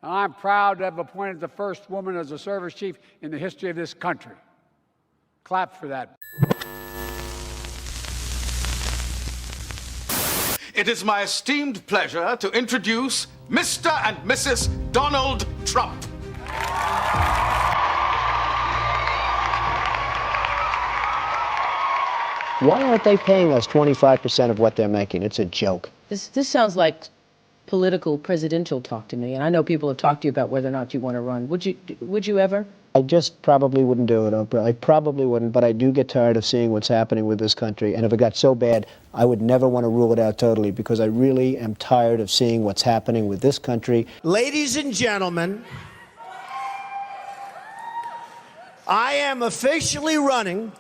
and I'm proud to have appointed the first woman as a service chief in the history of this country. Clap for that. It is my esteemed pleasure to introduce Mr. and Mrs. Donald Trump. Why aren't they paying us 25% of what they're making? It's a joke. This sounds like political presidential talk to me, and I know people have talked to you about whether or not you want to run. Would you ever? I just probably wouldn't do it, Oprah. I probably wouldn't, but I do get tired of seeing what's happening with this country. And if it got so bad, I would never want to rule it out totally, because I really am tired of seeing what's happening with this country. Ladies and gentlemen, I am officially running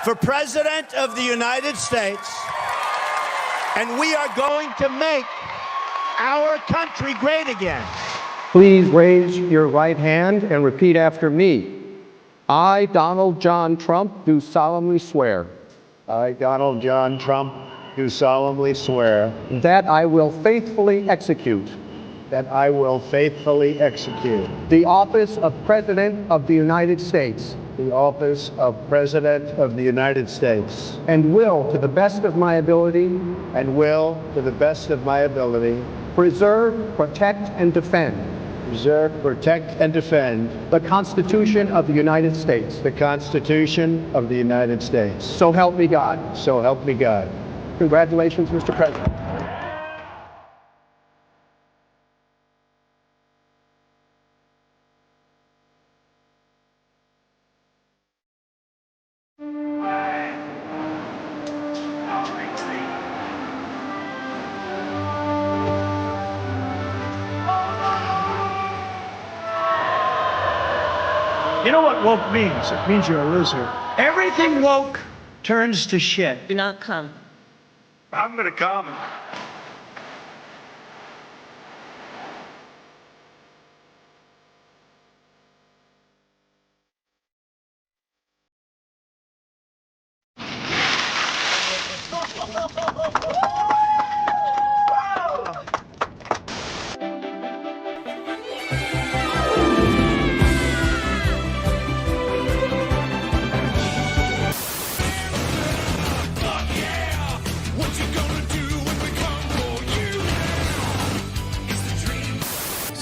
for President of the United States, and we are going to make our country great again. Please raise your right hand and repeat after me. I, Donald John Trump, do solemnly swear. I, Donald John Trump, do solemnly swear that I will faithfully execute that I will faithfully execute the office of President of the United States the office of President of the United States and will, to the best of my ability, preserve, protect, and defend the Constitution of the United States. The Constitution of the United States. So help me God. So help me God. Congratulations, Mr. President. You know what woke means? It means you're a loser. Everything woke turns to shit. Do not come. I'm gonna come.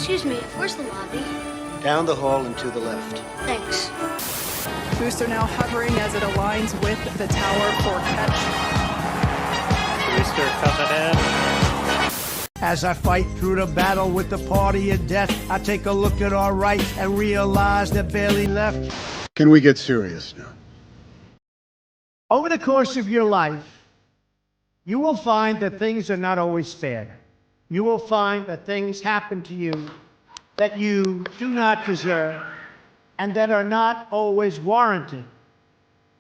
Excuse me, where's the lobby? Down the hall and to the left. Thanks. Booster now hovering as it aligns with the tower for catch. Booster coming in. As I fight through the battle with the party of death, I take a look at our right and realize they're barely left. Can we get serious now? Over the course of your life, you will find that things are not always fair. You will find that things happen to you that you do not deserve and that are not always warranted.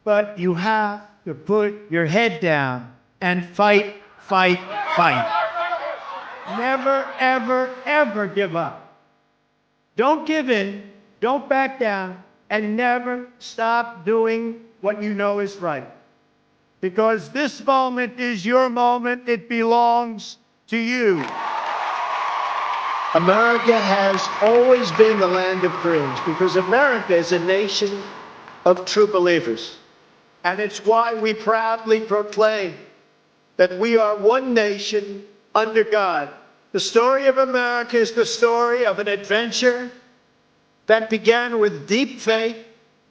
But you have to put your head down and fight, fight, fight. Never, ever, ever give up. Don't give in, don't back down, and never stop doing what you know is right. Because this moment is your moment, it belongs to you. America has always been the land of dreams because America is a nation of true believers. And it's why we proudly proclaim that we are one nation under God. The story of America is the story of an adventure that began with deep faith,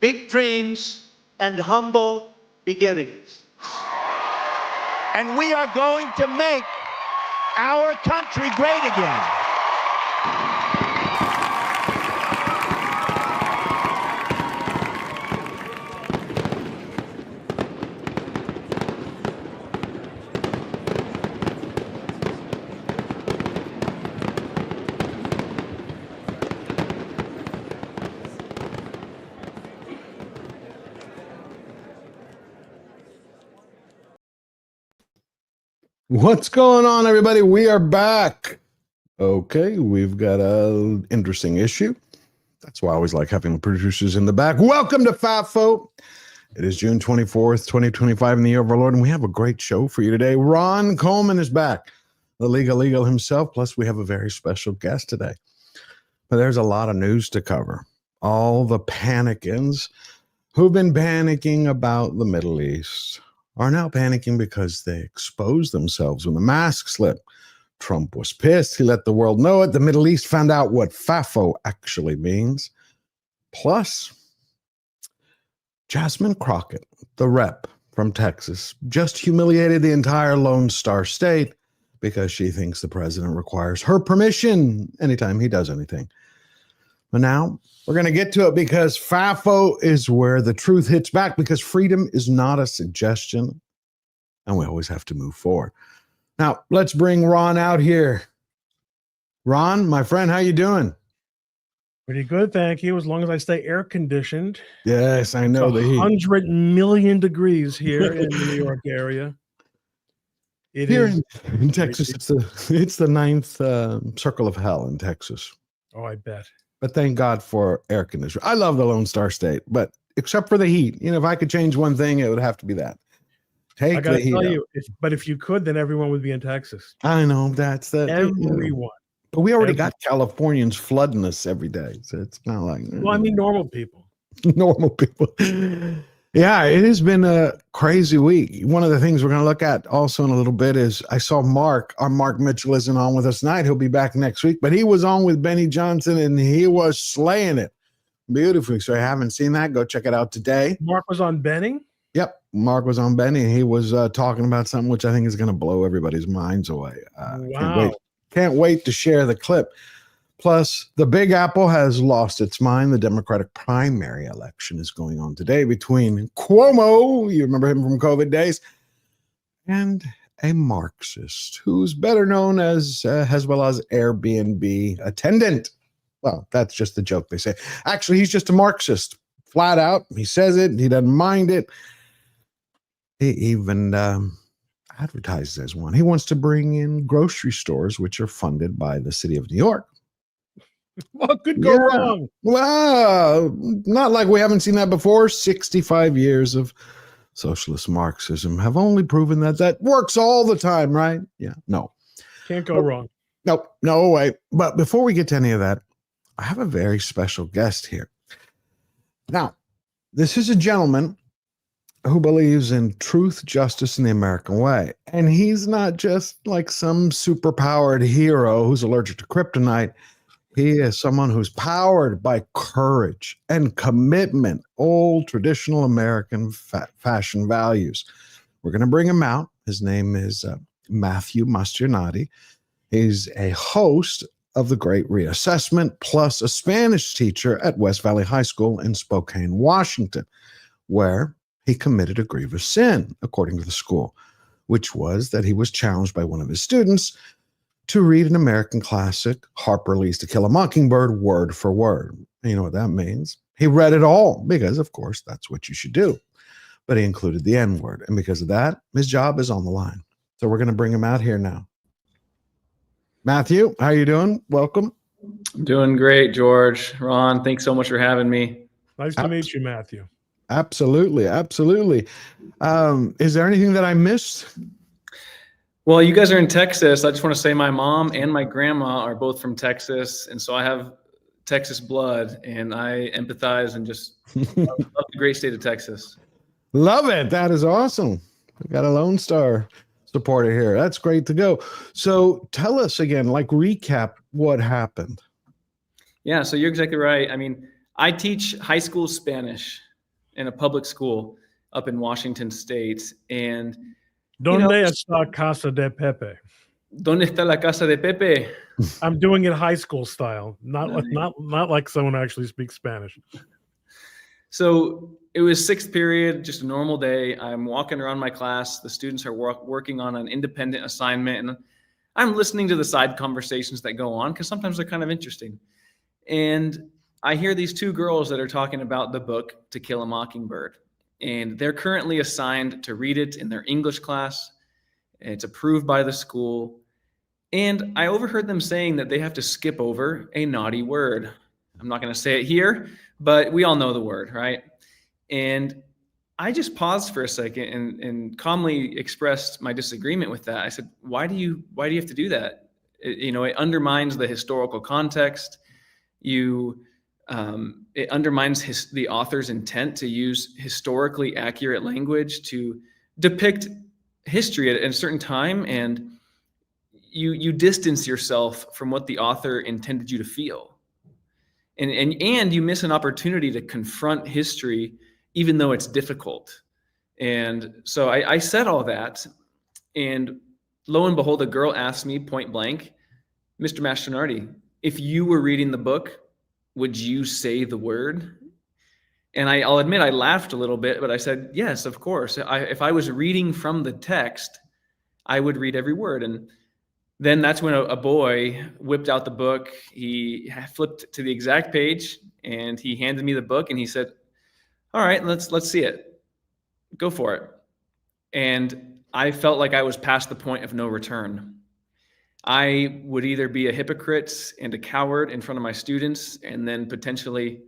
big dreams, and humble beginnings. And we are going to make our country great again. What's going on, everybody? We are back. Okay, we've got an interesting issue. That's why I always like having the producers in the back. Welcome to FAFO. It is June 24th, 2025 in the year of our Lord, and we have a great show for you today. Ron Coleman is back. the legal himself. Plus, we have a very special guest today. But there's a lot of news to cover. All the panicans who've been panicking about the Middle East are now panicking because they exposed themselves when the mask slipped. Trump was pissed. He let the world know it. The Middle East found out what FAFO actually means. Plus, Jasmine Crockett, the rep from Texas, just humiliated the entire Lone Star State because she thinks the president requires her permission anytime he does anything. But now we're going to get to it because FAFO is where the truth hits back, because freedom is not a suggestion, and we always have to move forward. Now, let's bring Ron out here. Ron, my friend, how you doing? Pretty good, thank you. As long as I stay air conditioned. Yes, I know the heat. 100 million degrees here in the New York area. It here is in Texas, it's the ninth circle of hell in Texas. Oh, I bet. But thank God for air conditioning. I love the Lone Star State, but except for the heat, if I could change one thing, it would have to be that. I gotta tell you, if you could, then everyone would be in Texas. I know that's the everyone. But we already got Californians flooding us every day, so it's not like. Well, I mean, normal people. Normal people. Yeah, it has been a crazy week. One of the things we're going to look at also in a little bit is I saw Mark. Our Mark Mitchell isn't on with us tonight. He'll be back next week, but he was on with Benny Johnson and he was slaying it beautifully. So I haven't seen that. Go check it out today. Mark was on Benny? Yep. Mark was on Benny and he was talking about something which I think is going to blow everybody's minds away. Wow. Can't wait to share the clip. Plus, the Big Apple has lost its mind. The Democratic primary election is going on today between Cuomo, you remember him from COVID days, and a Marxist who's better known as Hezbollah's Airbnb attendant. Well, that's just the joke they say. Actually, he's just a Marxist, flat out. He says it. He doesn't mind it. He even advertises as one. He wants to bring in grocery stores, which are funded by the city of New York. What could go wrong? Well, not like we haven't seen that before. 65 years of socialist Marxism have only proven that works all the time, right? Yeah, no. Can't go wrong. Nope, no way. But before we get to any of that, I have a very special guest here. Now, this is a gentleman who believes in truth, justice, and the American way. And he's not just like some superpowered hero who's allergic to kryptonite. He is someone who's powered by courage and commitment, old traditional American fashion values. We're going to bring him out. His name is Matthew Mastronardi. He's a host of The Great Reassessment, plus a Spanish teacher at West Valley High School in Spokane, Washington, where he committed a grievous sin, according to the school, which was that he was challenged by one of his students to read an American classic, Harper Lee's To Kill a Mockingbird, word for word. And you know what that means? He read it all because, of course, that's what you should do. But he included the N-word. And because of that, his job is on the line. So we're going to bring him out here now. Matthew, how you doing? Welcome. Doing great, George. Ron, thanks so much for having me. Nice to meet you, Matthew. Absolutely. Absolutely. Is there anything that I missed? Well, you guys are in Texas. I just want to say my mom and my grandma are both from Texas. And so I have Texas blood and I empathize and just love the great state of Texas. Love it. That is awesome. We got a Lone Star supporter here. That's great to go. So tell us again, like recap what happened. Yeah, so you're exactly right. I mean, I teach high school Spanish in a public school up in Washington State. And ¿Dónde está Casa de Pepe? ¿Dónde está la casa de Pepe? I'm doing it high school style, not like someone who actually speaks Spanish. So it was sixth period, just a normal day. I'm walking around my class. The students are working on an independent assignment, and I'm listening to the side conversations that go on because sometimes they're kind of interesting. And I hear these two girls that are talking about the book To Kill a Mockingbird, and they're currently assigned to read it in their English class. It's approved by the school. And I overheard them saying that they have to skip over a naughty word. I'm not going to say it here, but we all know the word, right? And I just paused for a second and calmly expressed my disagreement with that. I said, why do you have to do that? It undermines the historical context. It undermines the author's intent to use historically accurate language to depict history at a certain time, and you distance yourself from what the author intended you to feel, and you miss an opportunity to confront history, even though it's difficult. And so I said all that, and lo and behold, a girl asked me point blank, Mr. Mastronardi, if you were reading the book, would you say the word? And I'll admit I laughed a little bit, but I said, yes, of course. If I was reading from the text, I would read every word. And then that's when a boy whipped out the book. He flipped to the exact page, and he handed me the book, and he said, all right, let's see it. Go for it. And I felt like I was past the point of no return. I would either be a hypocrite and a coward in front of my students and then potentially,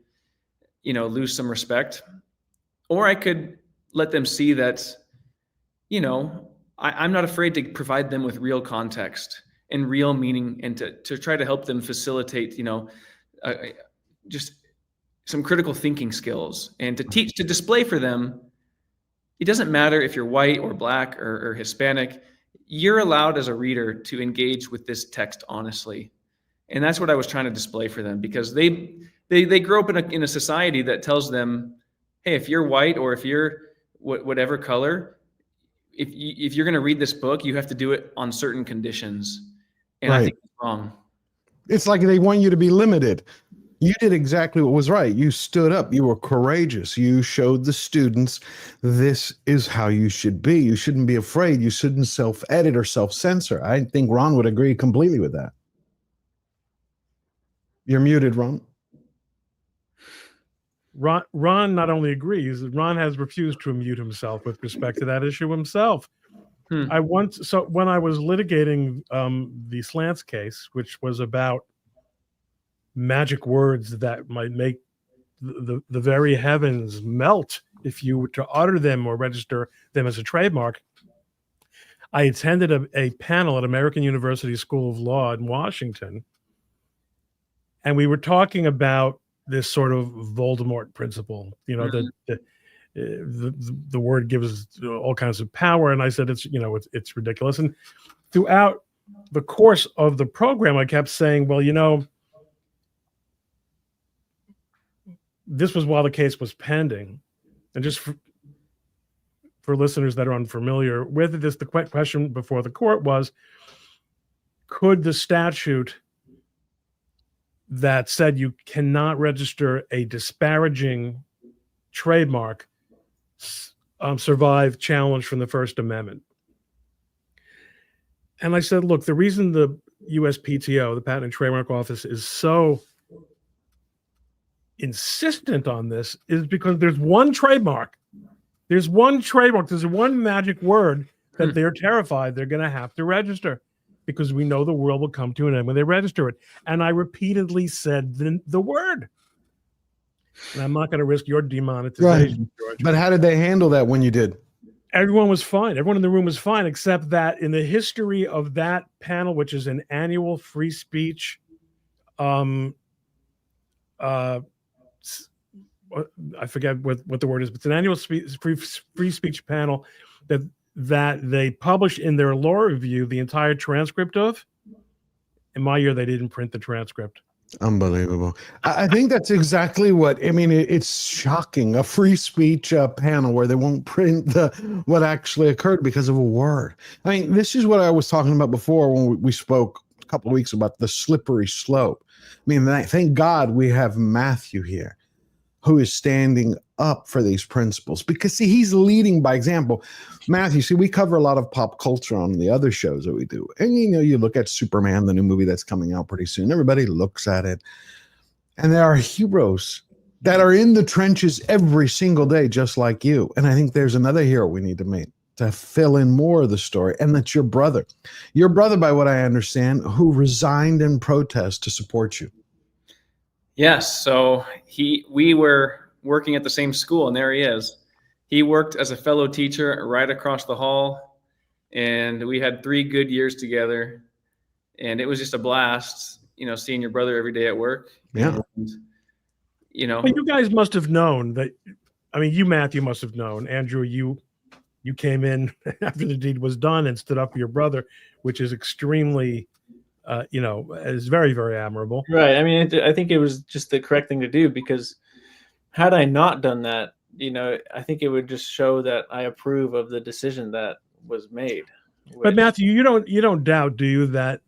lose some respect, or I could let them see that, I'm not afraid to provide them with real context and real meaning, and to try to help them facilitate, just some critical thinking skills, and to display for them. It doesn't matter if you're white or black or Hispanic. You're allowed as a reader to engage with this text honestly. And that's what I was trying to display for them, because they grow up in a society that tells them, hey, if you're white or if you're whatever color, if you're going to read this book, you have to do it on certain conditions. And right. I think it's wrong. It's like they want you to be limited. You did exactly what was right. You stood up. You were courageous. You showed the students this is how you should be. You shouldn't be afraid. You shouldn't self-edit or self-censor. I think Ron would agree completely with that. You're muted, Ron. Ron not only agrees, Ron has refused to unmute himself with respect to that issue himself. When I was litigating the Slants case, which was about magic words that might make the very heavens melt if you were to utter them or register them as a trademark, I attended a panel at American University School of Law in Washington, and we were talking about this sort of Voldemort principle, that the word gives all kinds of power. And I said, it's ridiculous. And throughout the course of the program, I kept saying, well, this was while the case was pending. And just for listeners that are unfamiliar with this, the question before the court was, could the statute that said you cannot register a disparaging trademark survive challenge from the First Amendment? And I said, look, the reason the USPTO, the Patent and Trademark Office, is so insistent on this is because there's one trademark. There's one magic word that they're terrified they're going to have to register, because we know the world will come to an end when they register it. And I repeatedly said the word. And I'm not going to risk your demonetization, George. But how did they handle that when you did? Everyone was fine. Everyone in the room was fine, except that in the history of that panel, which is an annual free speech, I forget what the word is, but it's an annual free speech panel that they publish in their law review the entire transcript of. In my year, they didn't print the transcript. Unbelievable. I think that's exactly what, it's shocking. A free speech panel where they won't print what actually occurred because of a word. This is what I was talking about before when we spoke a couple of weeks about the slippery slope. Thank God we have Matthew here, who is standing up for these principles, because he's leading by example. Matthew, we cover a lot of pop culture on the other shows that we do. And, you look at Superman, the new movie that's coming out pretty soon. Everybody looks at it. And there are heroes that are in the trenches every single day, just like you. And I think there's another hero we need to meet to fill in more of the story. And that's your brother. Your brother, by what I understand, who resigned in protest to support you. Yes. So we were working at the same school, and there he is. He worked as a fellow teacher right across the hall, and we had 3 good years together. And it was just a blast, seeing your brother every day at work. Yeah. And, But you guys must have known that. I mean, you, Matthew, must have known. Andrew, you came in after the deed was done and stood up for your brother, which is extremely, is very, very admirable. Right. I mean, I think it was just the correct thing to do, because had I not done that, I think it would just show that I approve of the decision that was made. But Matthew, you don't doubt, do you, that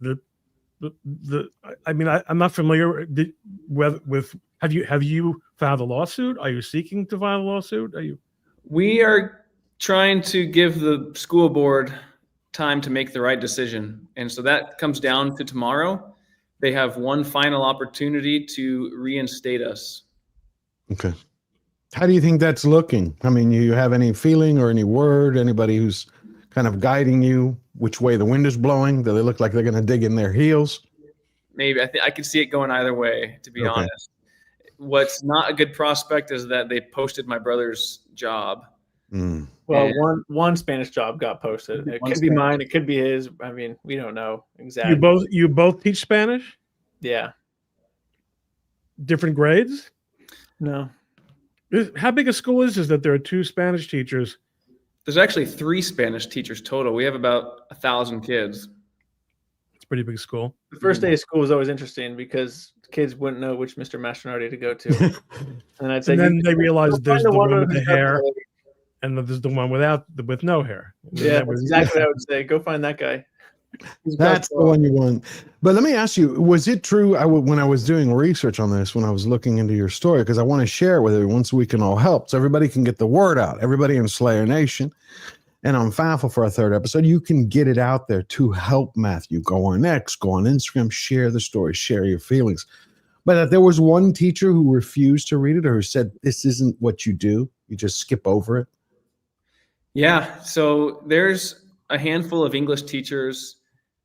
I'm not familiar with have you filed a lawsuit? Are you seeking to file a lawsuit? We are trying to give the school board time to make the right decision. And so that comes down to tomorrow. They have one final opportunity to reinstate us. Okay. How do you think that's looking? I mean, you have any feeling or any word, anybody who's kind of guiding you which way the wind is blowing? Do they look like they're going to dig in their heels? Maybe. I could see it going either way, to be honest. What's not a good prospect is that they posted my brother's job. Well, one Spanish job got posted. It could be mine. It could be his. I mean, we don't know exactly. You both teach Spanish? Yeah. Different grades? No. How big a school is this that there are 2 Spanish teachers? There's actually 3 Spanish teachers total. We have about 1,000 kids. It's a pretty big school. The first day of school was always interesting because kids wouldn't know which Mr. Mastronardi to go to. And I'd say, and then they realized there's the one with the hair, and there's the one with no hair. Yeah, that's exactly what I would say. Go find that guy. That's the one you want. But let me ask you, was it true when I was doing research on this, when I was looking into your story, because I want to share it with everyone so we can all help, so everybody can get the word out, everybody in Slayer Nation and on FAFO for our 3rd episode, you can get it out there to help Matthew. Go on X, go on Instagram, share the story, share your feelings. But that there was one teacher who refused to read it or who said, this isn't what you do. You just skip over it. Yeah. So there's a handful of English teachers,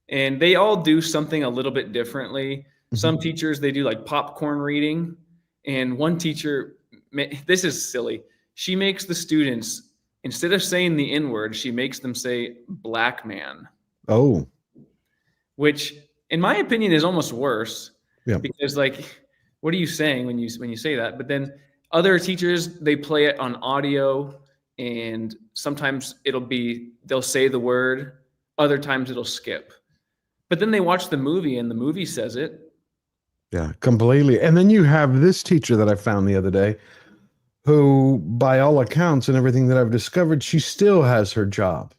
and they all do something a little bit differently. Mm-hmm. Some teachers, they do like popcorn reading. And one teacher, this is silly. She makes the students, instead of saying the N-word, she makes them say black man. Oh. Which, in my opinion, is almost worse. Yeah. Because, like, what are you saying when you say that? But then other teachers, they play it on audio, and sometimes they'll say the word, other times it'll skip. But then they watch the movie and the movie says it. Yeah, completely. And then you have this teacher that I found the other day who, by all accounts and everything that I've discovered, she still has her job.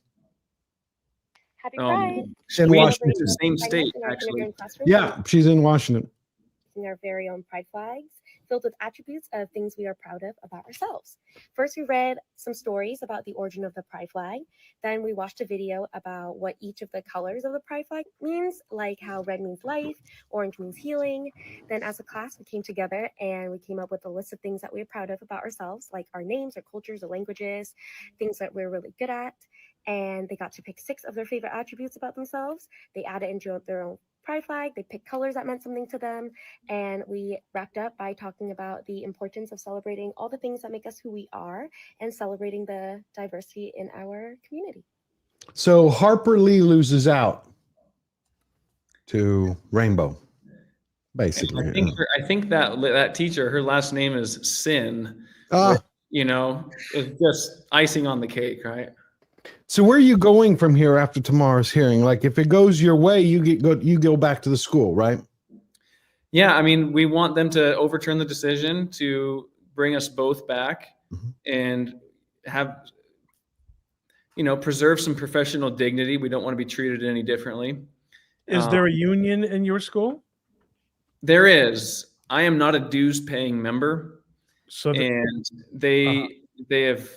Happy Pride. In Washington. The same state, actually. Yeah, she's in Washington. Our very own pride flags filled with attributes of things we are proud of about ourselves. First, we read some stories about the origin of the pride flag. Then we watched a video about what each of the colors of the pride flag means, like how red means life, orange means healing. Then as a class, we came together and we came up with a list of things that we're proud of about ourselves, like our names, our cultures, our languages, things that we're really good at. And they got to pick 6 of their favorite attributes about themselves. They added into their own pride flag. They picked colors that meant something to them. And we wrapped up by talking about the importance of celebrating all the things that make us who we are and celebrating the diversity in our community. So Harper Lee loses out to Rainbow, basically. I think that teacher, her last name is Sin. It's just icing on the cake, right? So where are you going from here after tomorrow's hearing? Like, if it goes your way, you go back to the school, right? Yeah, I mean, we want them to overturn the decision to bring us both back and have, preserve some professional dignity. We don't want to be treated any differently. Is there a union in your school? There is. I am not a dues-paying member, and they have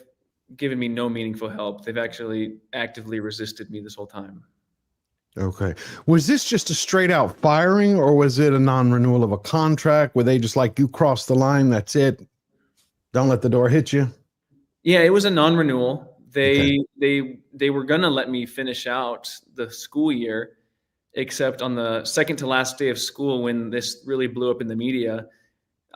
given me no meaningful help. They've actually actively resisted me this whole time. Okay. Was this just a straight out firing, or was it a non-renewal of a contract? Were they just like, you crossed the line, that's it, don't let the door hit you? Yeah, it was a non-renewal. They were gonna let me finish out the school year, except on the second to last day of school, when this really blew up in the media,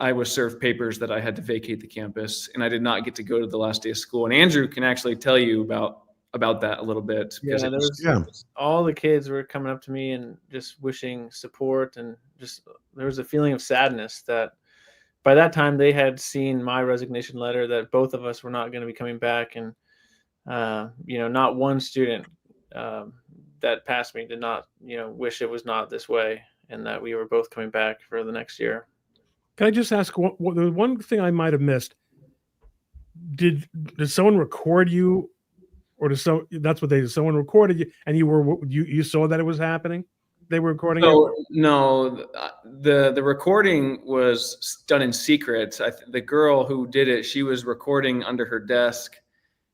I was served papers that I had to vacate the campus, and I did not get to go to the last day of school. And Andrew can actually tell you about that a little bit. Yeah, all the kids were coming up to me and just wishing support, and just there was a feeling of sadness that by that time they had seen my resignation letter that both of us were not going to be coming back, and not one student that passed me did not wish it was not this way, and that we were both coming back for the next year. Can I just ask the one thing I might have missed? Did someone record you, or that's what they did? Someone recorded you, and you saw that it was happening? They were recording it? No, the recording was done in secret. The girl who did it, she was recording under her desk,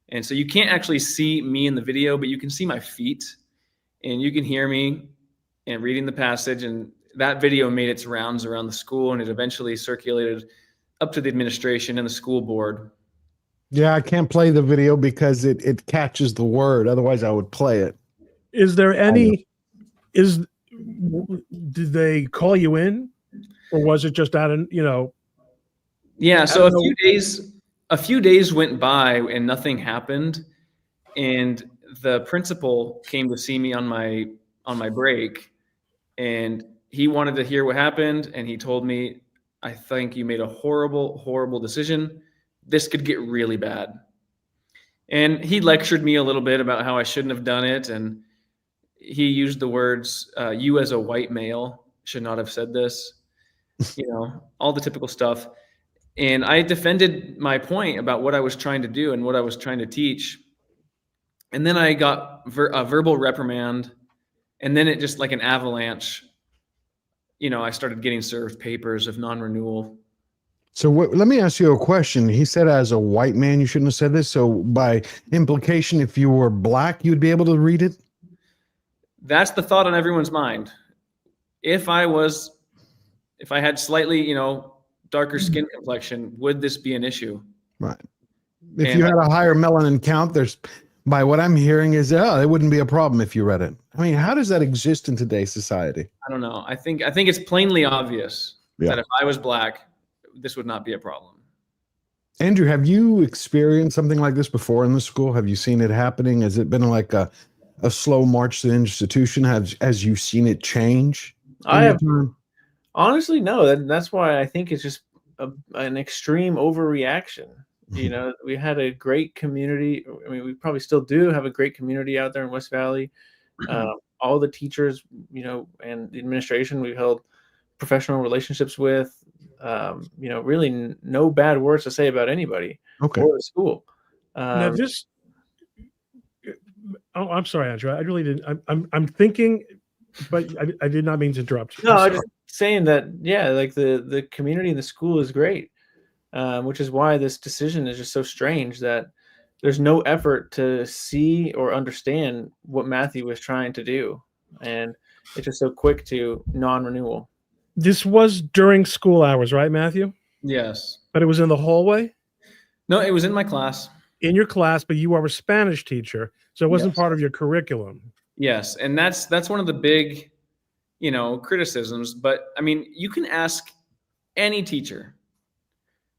and so you can't actually see me in the video, but you can see my feet, and you can hear me and reading the passage. And that video made its rounds around the school, and it eventually circulated up to the administration and the school board. Yeah, I can't play the video because it catches the word. Otherwise, I would play it. Is there any? Did they call you in, or was it just out of Yeah. So a few days went by and nothing happened, and the principal came to see me on my break, and he wanted to hear what happened, and he told me, "I think you made a horrible, horrible decision. This could get really bad." And he lectured me a little bit about how I shouldn't have done it, and he used the words, "You as a white male should not have said this," all the typical stuff. And I defended my point about what I was trying to do and what I was trying to teach. And then I got a verbal reprimand, and then it just like an avalanche. I started getting served papers of non-renewal. So let me ask you a question. He said as a white man, you shouldn't have said this. So by implication, if you were black, you'd be able to read it? That's the thought on everyone's mind. If I had slightly, darker skin complexion, would this be an issue? Right. If you had a higher melanin count, by what I'm hearing is, it wouldn't be a problem if you read it. I mean, how does that exist in today's society? I don't know. I think it's plainly obvious that if I was black, this would not be a problem. Andrew, have you experienced something like this before in the school? Have you seen it happening? Has it been like a slow march to the institution? Has you seen it change? I have. Honestly, no. That's why I think it's just an extreme overreaction. We had a great community. I mean, we probably still do have a great community out there in West Valley. All the teachers, and the administration we've held professional relationships with. Really no bad words to say about anybody or the school. Now I'm sorry, Andrew. I really didn't. I'm thinking, but I did not mean to interrupt you. No, I'm just saying that. Yeah, like the community in the school is great, which is why this decision is just so strange that there's no effort to see or understand what Matthew was trying to do, and it's just so quick to non-renewal. This was during school hours, right, Matthew? Yes. But it was in the hallway? No, it was in my class. In your class, but you are a Spanish teacher, so it wasn't part of your curriculum. Yes, and that's one of the big, criticisms. But I mean, you can ask any teacher,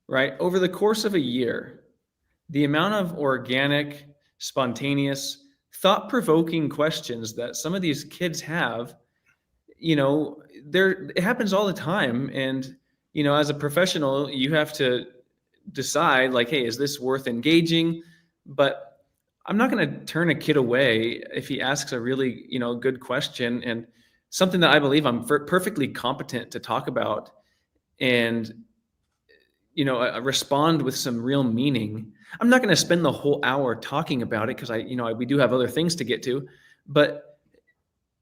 right? Over the course of a year, the amount of organic, spontaneous, thought-provoking questions that some of these kids have, it happens all the time. And, as a professional, you have to decide like, hey, is this worth engaging? But I'm not going to turn a kid away if he asks a really, good question and something that I believe I'm perfectly competent to talk about and, respond with some real meaning. I'm not going to spend the whole hour talking about it because we do have other things to get to, but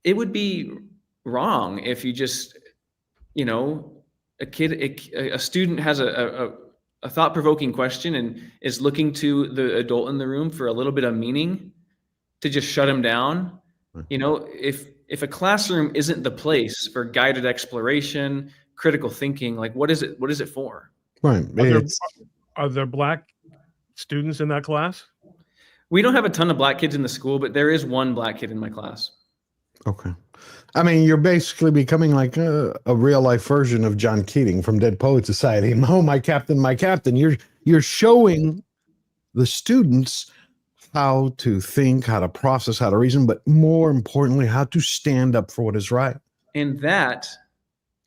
it would be wrong if you just, a student has a thought-provoking question and is looking to the adult in the room for a little bit of meaning to just shut him down. If a classroom isn't the place for guided exploration, critical thinking, like what is it for? Right. Are there black students in that class? We don't have a ton of black kids in the school, but there is one black kid in my class. Okay. I mean, you're basically becoming like a real life version of John Keating from Dead Poets Society. Oh, my captain, my captain. You're showing the students how to think, how to process, how to reason, but more importantly, how to stand up for what is right. And that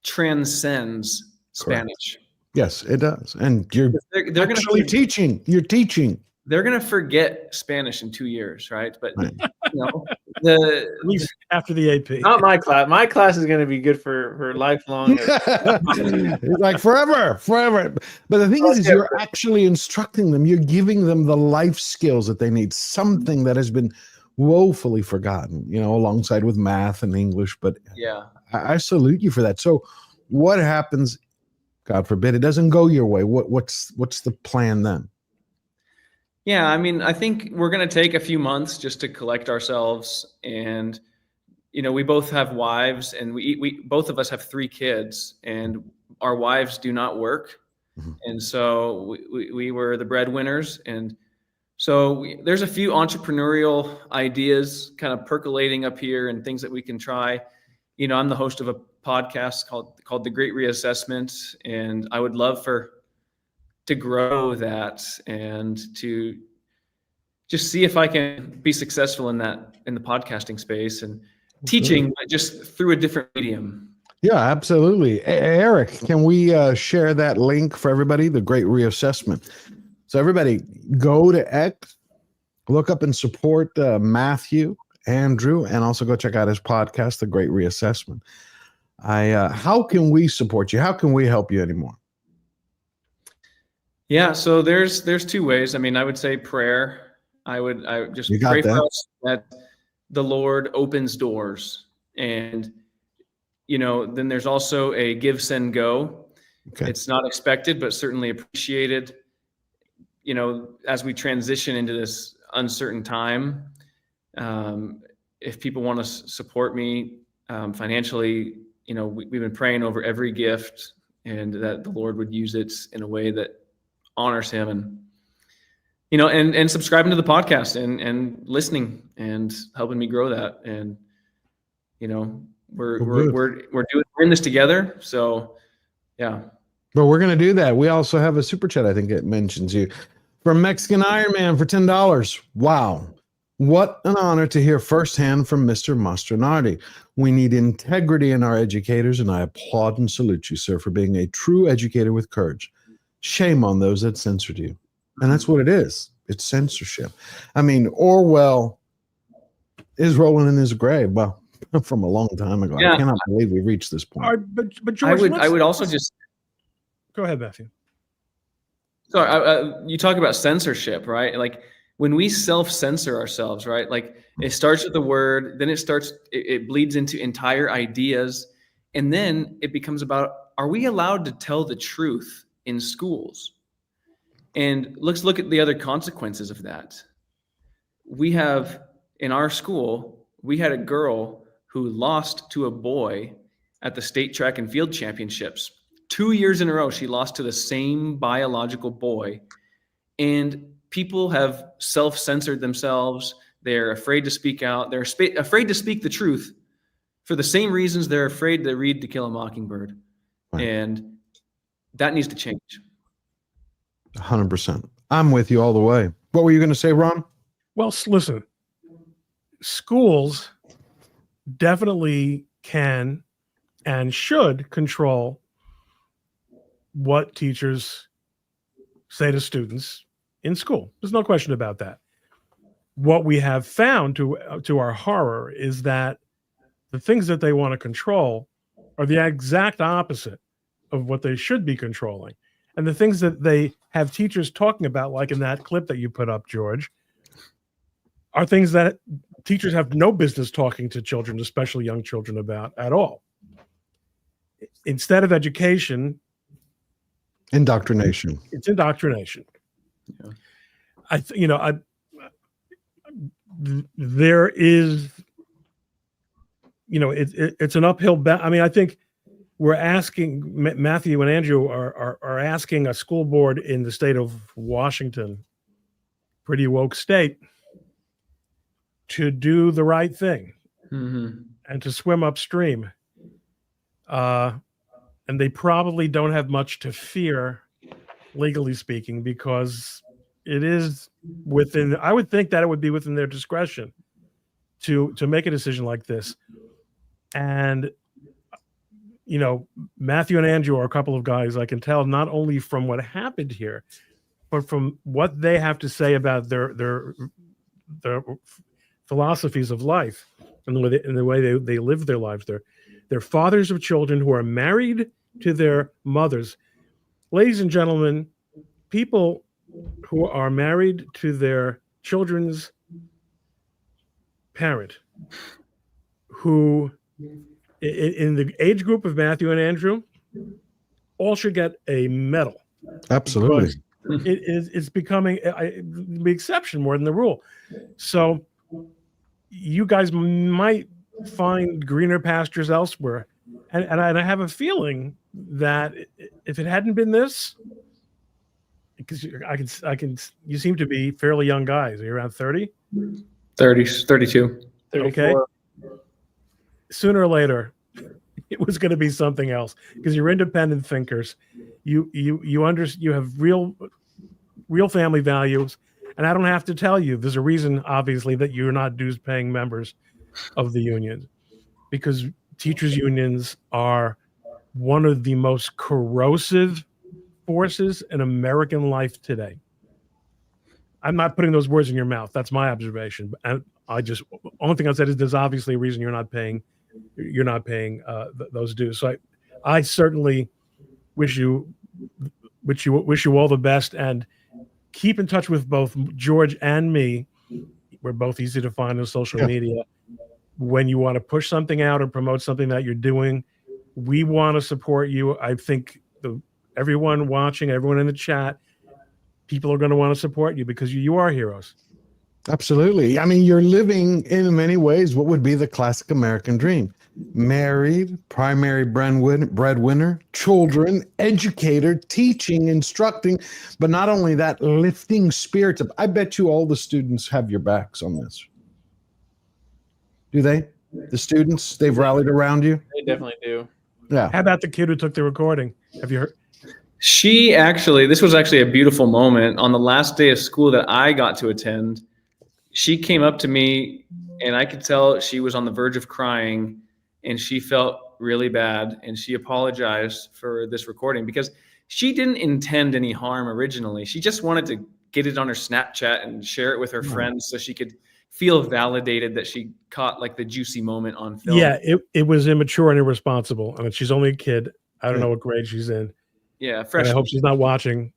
transcends Spanish. Yes, it does. And you're they're actually teaching. You're teaching. They're going to forget Spanish in 2 years, right? But right. You know, at least after the AP. Not my class. My class is going to be good for lifelong. Like forever. But the thing is you're actually instructing them. You're giving them the life skills that they need, something that has been woefully forgotten, you know, alongside with math and English. But yeah, I salute you for that. So what happens, God forbid, it doesn't go your way? What's the plan then? Yeah, I mean, I think we're going to take a few months just to collect ourselves. And, you know, we both have wives, and we both of us have 3 kids, and our wives do not work. Mm-hmm. And so we were the breadwinners. And so there's a few entrepreneurial ideas kind of percolating up here and things that we can try. You know, I'm the host of a podcast called The Great Reassessment, and I would love to grow that and to just see if I can be successful in the podcasting space and teaching, but just through a different medium. Yeah, absolutely. Eric, can we share that link for everybody? The Great Reassessment. So everybody go to X, look up and support Matthew, Andrew, and also go check out his podcast, The Great Reassessment. How can we support you? How can we help you anymore? Yeah, so there's 2 ways. I mean, I would say prayer. I just pray for us that the Lord opens doors. And, you know, then there's also a give, send, go. Okay. It's not expected, but certainly appreciated. You know, as we transition into this uncertain time, if people want to support me financially, you know, we've been praying over every gift, and that the Lord would use it in a way that honors him, and, you know, and subscribing to the podcast and listening and helping me grow that. And, you know, we're in this together. So yeah. But we're going to do that. We also have a super chat. I think it mentions you from Mexican Iron Man for $10. Wow. What an honor to hear firsthand from Mr. Mastronardi. We need integrity in our educators, and I applaud and salute you, sir, for being a true educator with courage. Shame on those that censored you. And that's what it is. It's censorship. I mean, Orwell is rolling in his grave. Well, from a long time ago. Yeah. I cannot believe we reached this point. But George, I would also just go ahead, Matthew. So you talk about censorship, right? Like when we self-censor ourselves, right? Like it starts with the word, then it bleeds into entire ideas. And then it becomes about, are we allowed to tell the truth in schools? And let's look at the other consequences of that. We have, in our school, we had a girl who lost to a boy at the state track and field championships. 2 years in a row, she lost to the same biological boy. And people have self-censored themselves. They're afraid to speak out. They're afraid to speak the truth for the same reasons they're afraid to read To Kill a Mockingbird. Right. And that needs to change. 100%. I'm with you all the way. What were you going to say, Ron? Well, listen, schools definitely can and should control what teachers say to students in school. There's no question about that. What we have found, to our horror, is that the things that they want to control are the exact opposite of what they should be controlling. And the things that they have teachers talking about, like in that clip that you put up, George, are things that teachers have no business talking to children, especially young children, about at all. Instead of education, indoctrination. It's indoctrination. Yeah. There is, it's an uphill battle. I mean, I think we're asking, Matthew and Andrew are asking a school board in the state of Washington, pretty woke state, to do the right thing. Mm-hmm. and to swim upstream. And they probably don't have much to fear, legally speaking, because it is within, I would think that it would be within their discretion to make a decision like this. And, you know, Matthew and Andrew are a couple of guys I can tell not only from what happened here, but from what they have to say about their philosophies of life and the way they live their lives. They're fathers of children who are married to their mothers. Ladies and gentlemen, people who are married to their children's parent, who in the age group of Matthew and Andrew, all should get a medal. Absolutely. It's becoming the exception more than the rule. So you guys might find greener pastures elsewhere. And I have a feeling that if it hadn't been this, because you seem to be fairly young guys. Are you around 30? 32. 34. Okay. Sooner or later, it was going to be something else because you're independent thinkers. You have real family values, and I don't have to tell you. There's a reason, obviously, that you're not dues-paying members of the union, because teachers' unions are one of the most corrosive forces in American life today. I'm not putting those words in your mouth. That's my observation. And only thing I said is there's obviously a reason you're not paying those dues. So I certainly wish you all the best, and keep in touch with both George and me. We're both easy to find on social media. When you want to push something out or promote something that you're doing, we want to support you. I think everyone watching, everyone in the chat, people are going to want to support you because you are heroes. Absolutely. I mean, you're living in many ways what would be the classic American dream. Married, primary breadwinner, children, educator, teaching, instructing, but not only that, lifting spirits up. I bet you all the students have your backs on this. Do they? The students, they've rallied around you? They definitely do. Yeah. How about the kid who took the recording? Have you heard? This was actually a beautiful moment. On the last day of school that I got to attend, she came up to me and I could tell she was on the verge of crying, and she felt really bad, and she apologized for this recording because she didn't intend any harm originally. She just wanted to get it on her Snapchat and share it with her friends so she could feel validated that she caught like the juicy moment on film. Yeah, it was immature and irresponsible. I mean, she's only a kid. I don't know what grade she's in. Yeah, fresh. I hope she's not watching.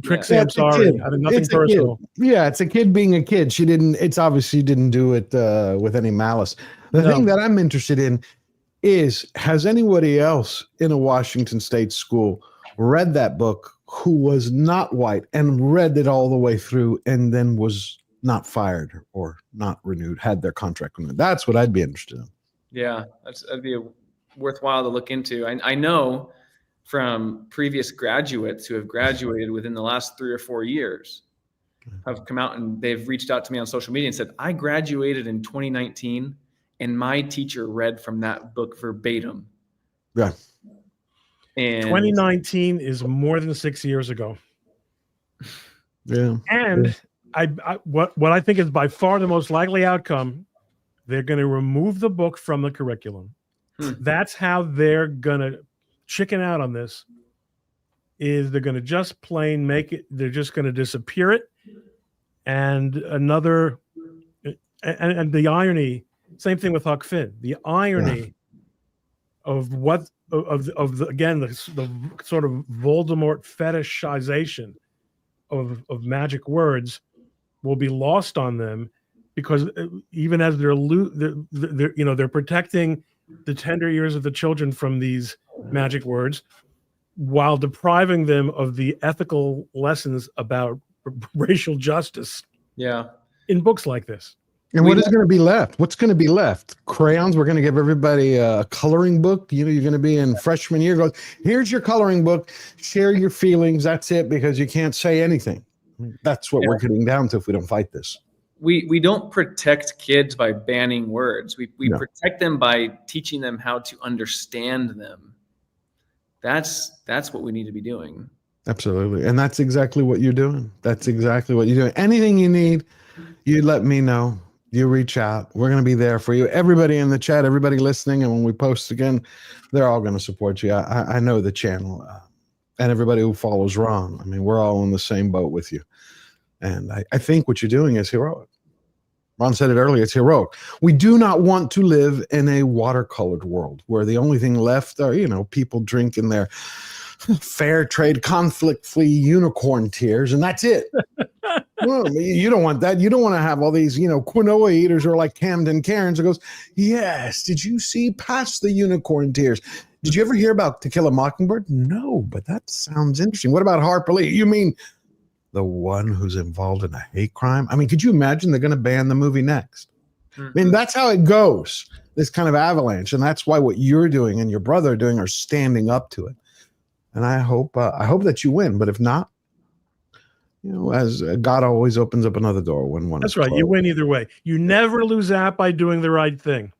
Trixie, I'm sorry. I mean, nothing personal. Yeah, it's a kid being a kid. It's obviously didn't do it with any malice. The thing that I'm interested in is, has anybody else in a Washington State school read that book who was not white and read it all the way through and then was not fired or not renewed, had their contract renewed? That's what I'd be interested in. Yeah, that'd be worthwhile to look into. I know from previous graduates who have graduated within the last 3 or 4 years have come out and they've reached out to me on social media and said, I graduated in 2019 and my teacher read from that book verbatim. Yeah. And 2019 is more than 6 years ago. Yeah. And what I think is by far the most likely outcome, they're going to remove the book from the curriculum. That's how they're going to chicken out on this, is they're going to just plain make it, they're just going to disappear it. And and the irony, same thing with Huck Finn, the irony of what, again, the sort of Voldemort fetishization of magic words will be lost on them, because even as they're protecting the tender ears of the children from these magic words, while depriving them of the ethical lessons about racial justice. Yeah. In books like this. And what is going to be left? What's going to be left? Crayons. We're going to give everybody a coloring book. You're going to be in freshman year. Goes, here's your coloring book. Share your feelings. That's it, because you can't say anything. That's what we're getting down to if we don't fight this. we don't protect kids by banning words. We No. protect them by teaching them how to understand them. That's what we need to be doing. Absolutely. And that's exactly what you're doing. That's exactly what you're doing. Anything you need, you let me know. You reach out. We're going to be there for you. Everybody in the chat, everybody listening, and when we post again, they're all going to support you. I know the channel and everybody who follows Ron. I mean, we're all in the same boat with you. And I think what you're doing is heroic. Ron said it earlier, it's heroic. We do not want to live in a watercolored world where the only thing left are, people drinking their fair trade, conflict-free unicorn tears, and that's it. Well, you don't want that. You don't want to have all these, quinoa eaters or like Camden Cairns who goes, yes, did you see past the unicorn tears? Did you ever hear about To Kill a Mockingbird? No, but that sounds interesting. What about Harper Lee? You mean the one who's involved in a hate crime? I mean, could you imagine they're going to ban the movie next? I mean, that's how it goes, this kind of avalanche. And that's why what you're doing and your brother are doing are standing up to it. And I hope that you win. But if not, as God always opens up another door when one. That's right. Closed. You win either way. You never lose out by doing the right thing.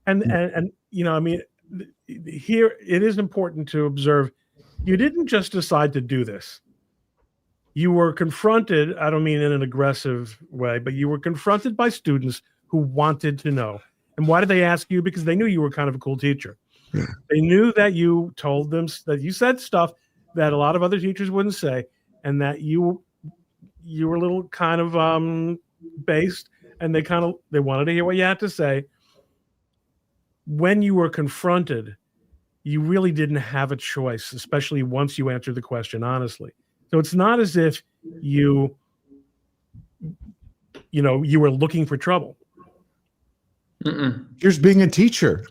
And I mean, here it is important to observe. You didn't just decide to do this. You were confronted, I don't mean in an aggressive way, but you were confronted by students who wanted to know. And why did they ask you? Because they knew you were kind of a cool teacher. Yeah. They knew that you told them, that you said stuff that a lot of other teachers wouldn't say, and that you were a little kind of based, and they wanted to hear what you had to say. When you were confronted, you really didn't have a choice, especially once you answered the question honestly. So it's not as if you were looking for trouble. Here's being a teacher,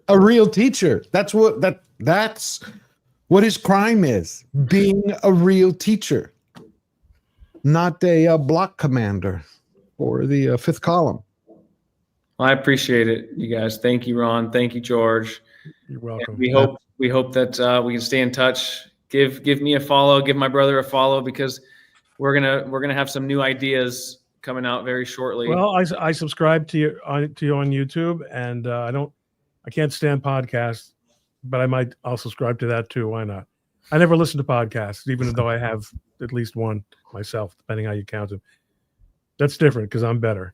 a real teacher. That's what his crime is, being a real teacher, not a block commander or the fifth column. Well, I appreciate it, you guys. Thank you, Ron. Thank you, George. You're welcome. And we hope that we can stay in touch. Give me a follow. Give my brother a follow, because we're gonna have some new ideas coming out very shortly. Well, I subscribe to you on YouTube, and I can't stand podcasts, but I'll subscribe to that too. Why not? I never listen to podcasts, even though I have at least one myself, depending how you count them. That's different because I'm better.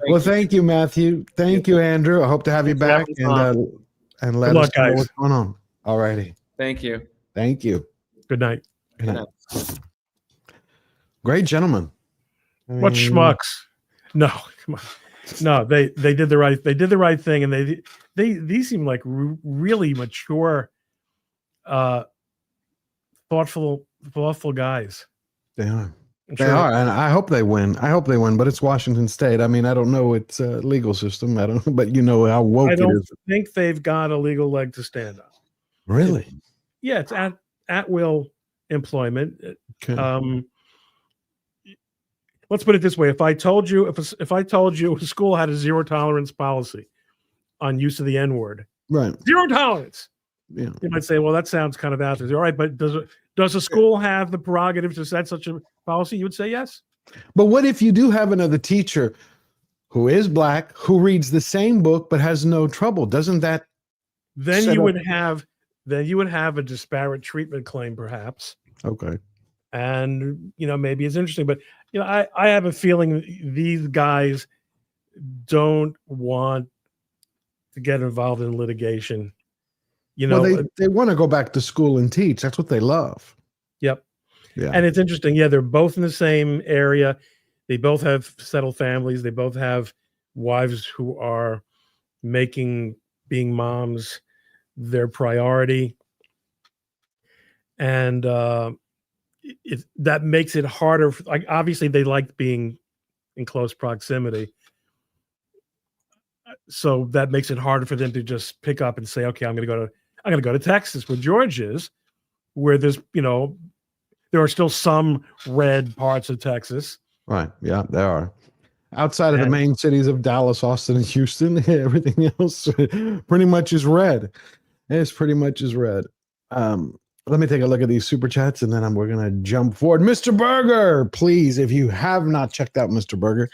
Well, thank you, Matthew. Thank you, Andrew. I hope to have you back and let us know what's going on. All righty. Thank you. Thank you. Good night. Good night. Great gentleman. What schmucks? No, come on. No, they did the right thing, and these seem like really mature, thoughtful guys. They are. They are, and I hope they win. But it's Washington State. I mean, I don't know its legal system. I don't, but you know how woke it is. I don't think they've got a legal leg to stand on. Really? Yeah, it's at will employment. Okay. Let's put it this way: if I told you a school had a zero tolerance policy on use of the N-word, right? Zero tolerance. Yeah. You might say, well, that sounds kind of out there. All right, but does a school have the prerogative to set such a policy? You would say yes. But what if you do have another teacher who is black, who reads the same book but has no trouble? Doesn't that then you would have a disparate treatment claim, perhaps. Okay. And maybe it's interesting, but I have a feeling these guys don't want to get involved in litigation. Well, they want to go back to school and teach. That's what they love. Yep. Yeah. And it's interesting. Yeah, they're both in the same area. They both have settled families. They both have wives who are making being moms their priority. And that makes it harder. Like, obviously they like being in close proximity. So that makes it harder for them to just pick up and say, okay, I'm going to go to Texas, where George is, where there's, there are still some red parts of Texas. Right. Yeah, there are. Outside of the main cities of Dallas, Austin, and Houston, everything else pretty much is red. It's pretty much is red. Let me take a look at these super chats and then we're going to jump forward. Mr. Burger, please, if you have not checked out Mr. Burger,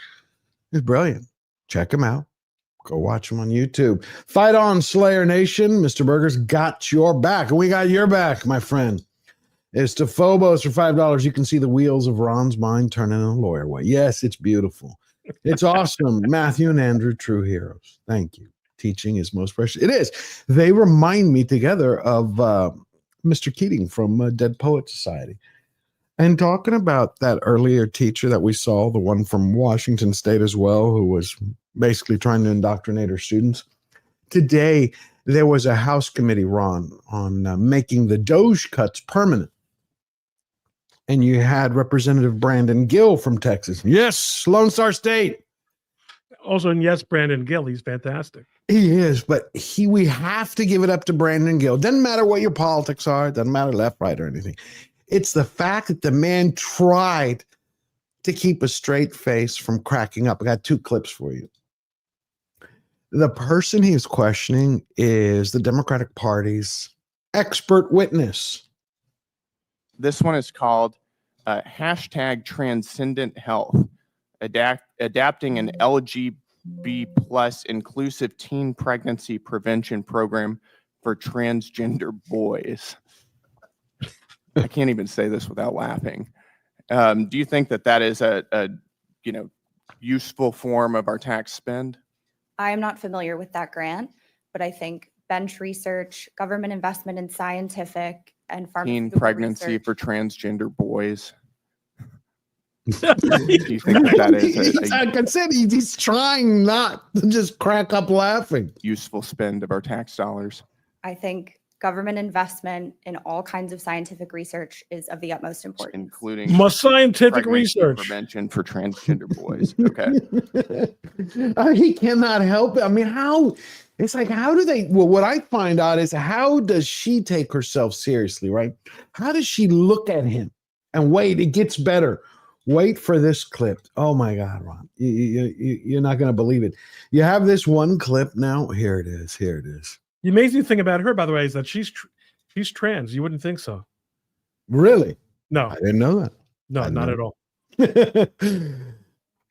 he's brilliant. Check him out. Go watch him on YouTube. Fight on, Slayer Nation. Mr. Burger's got your back. And we got your back, my friend. It's to Phobos for $5. You can see the wheels of Ron's mind turning in a lawyer way. Yes, it's beautiful. It's awesome. Matthew and Andrew, true heroes. Thank you. Teaching is most precious. It is. They remind me together of Mr. Keating from Dead Poet Society. And talking about that earlier teacher that we saw, the one from Washington State as well, who was basically trying to indoctrinate her students. Today, there was a House committee, Ron, on making the Doge cuts permanent. And you had Representative Brandon Gill from Texas. Yes, Lone Star State. Also, and yes, Brandon Gill, he's fantastic. He is, but we have to give it up to Brandon Gill. Doesn't matter what your politics are. Doesn't matter left, right, or anything. It's the fact that the man tried to keep a straight face from cracking up. I got 2 clips for you. The person he is questioning is the Democratic Party's expert witness. This one is called hashtag Transcendent Health, adapting an LGB plus inclusive teen pregnancy prevention program for transgender boys. I can't even say this without laughing. Do you think that that is a useful form of our tax spend? I am not familiar with that grant, but I think bench research, government investment in scientific and Teen pharmaceutical pregnancy research. for transgender boys. Do you think that is Like I said, he's trying not to just crack up laughing. Useful spend of our tax dollars? I think government investment in all kinds of scientific research is of the utmost importance. Including scientific pregnancy research. prevention for transgender boys. Okay. He cannot help it. I mean, how? It's like, how do they? Well, what I find out is, how does she take herself seriously, right? How does she look at him and wait? It gets better. Wait for this clip. Oh my God, Ron, you're not going to believe it. You have this one clip now. Here it is. Here it is. The amazing thing about her, by the way, is that she's trans. You wouldn't think so. Really? No, I didn't know that. No, not at all. There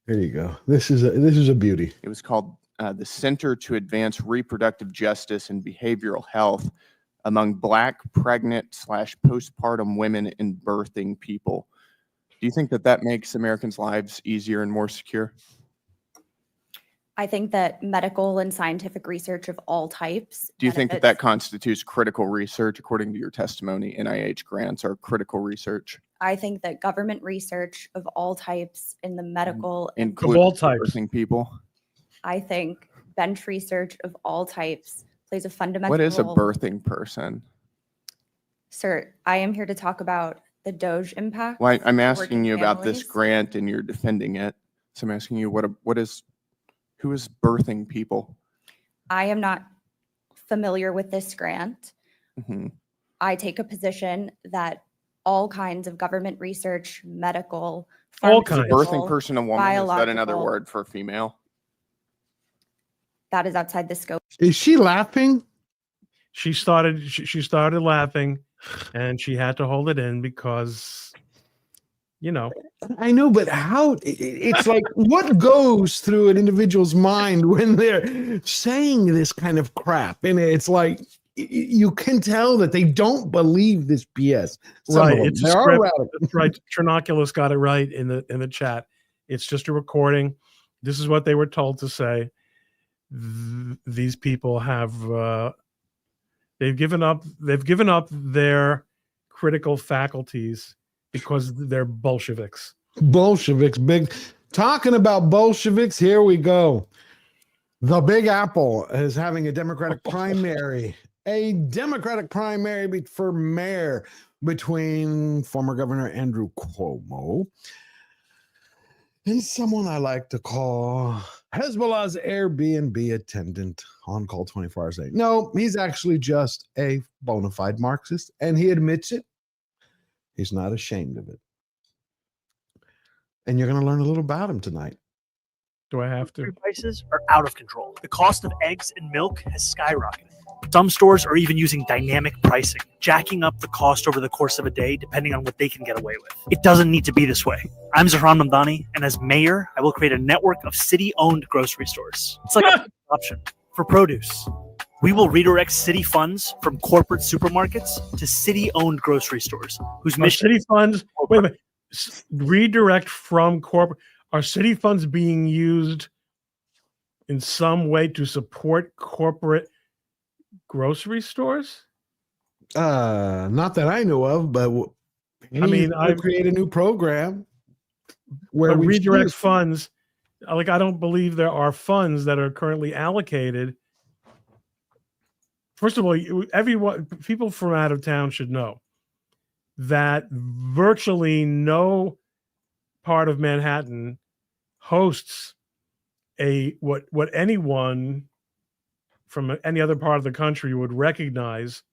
you go. This is a beauty. It was called the Center to Advance Reproductive Justice and Behavioral Health among Black pregnant / postpartum women and birthing people. Do you think that that makes Americans' lives easier and more secure? I think that medical and scientific research of all types. Do you think that that constitutes critical research? According to your testimony, NIH grants are critical research. I think that government research of all types in the medical Including all types. birthing people. I think bench research of all types plays a fundamental What is a role. birthing person? Sir, I am here to talk about the Doge impact. Well, I'm for asking working you about this families. grant and you're defending it. So I'm asking you who is birthing people? I am not familiar with this grant. Mhm. I take a position that all kinds of government research, medical, All kinds. pharmaceutical, Birthing person, a woman, is that another biological, word for female? that is outside the scope. Is she laughing? She started laughing, and she had to hold it in because, I know, but how? It's like, what goes through an individual's mind when they're saying this kind of crap? And it's like, you can tell that they don't believe this BS. Some of right. them, It's a they are script. radical. That's right. Trinoculus got it right in the chat. It's just a recording. This is what they were told to say. These people have they've given up their critical faculties because they're Bolsheviks. Bolsheviks, big. Talking about Bolsheviks, here we go. The Big Apple is having a Democratic primary. A Democratic primary for mayor between former Governor Andrew Cuomo and someone I like to call Hezbollah's Airbnb attendant on call 24 hours a day. No, he's actually just a bona fide Marxist, and he admits it. He's not ashamed of it. And you're going to learn a little about him tonight. Do I have to? Food prices are out of control. The cost of eggs and milk has skyrocketed. Some stores are even using dynamic pricing, jacking up the cost over the course of a day depending on what they can get away with. It doesn't need to be this way. I'm Zahran Mamdani, and as mayor, I will create a network of city-owned grocery stores. It's like an option for produce. We will redirect city funds from corporate supermarkets to city-owned grocery stores whose mission... City funds, wait a minute, redirect from corporate... Are city funds being used in some way to support corporate grocery stores? Not that I know of, but I mean, I create a new program where we redirect funds. Like, I don't believe there are funds that are currently allocated. First of all, everyone, people from out of town should know that virtually no part of Manhattan hosts what anyone from any other part of the country would recognize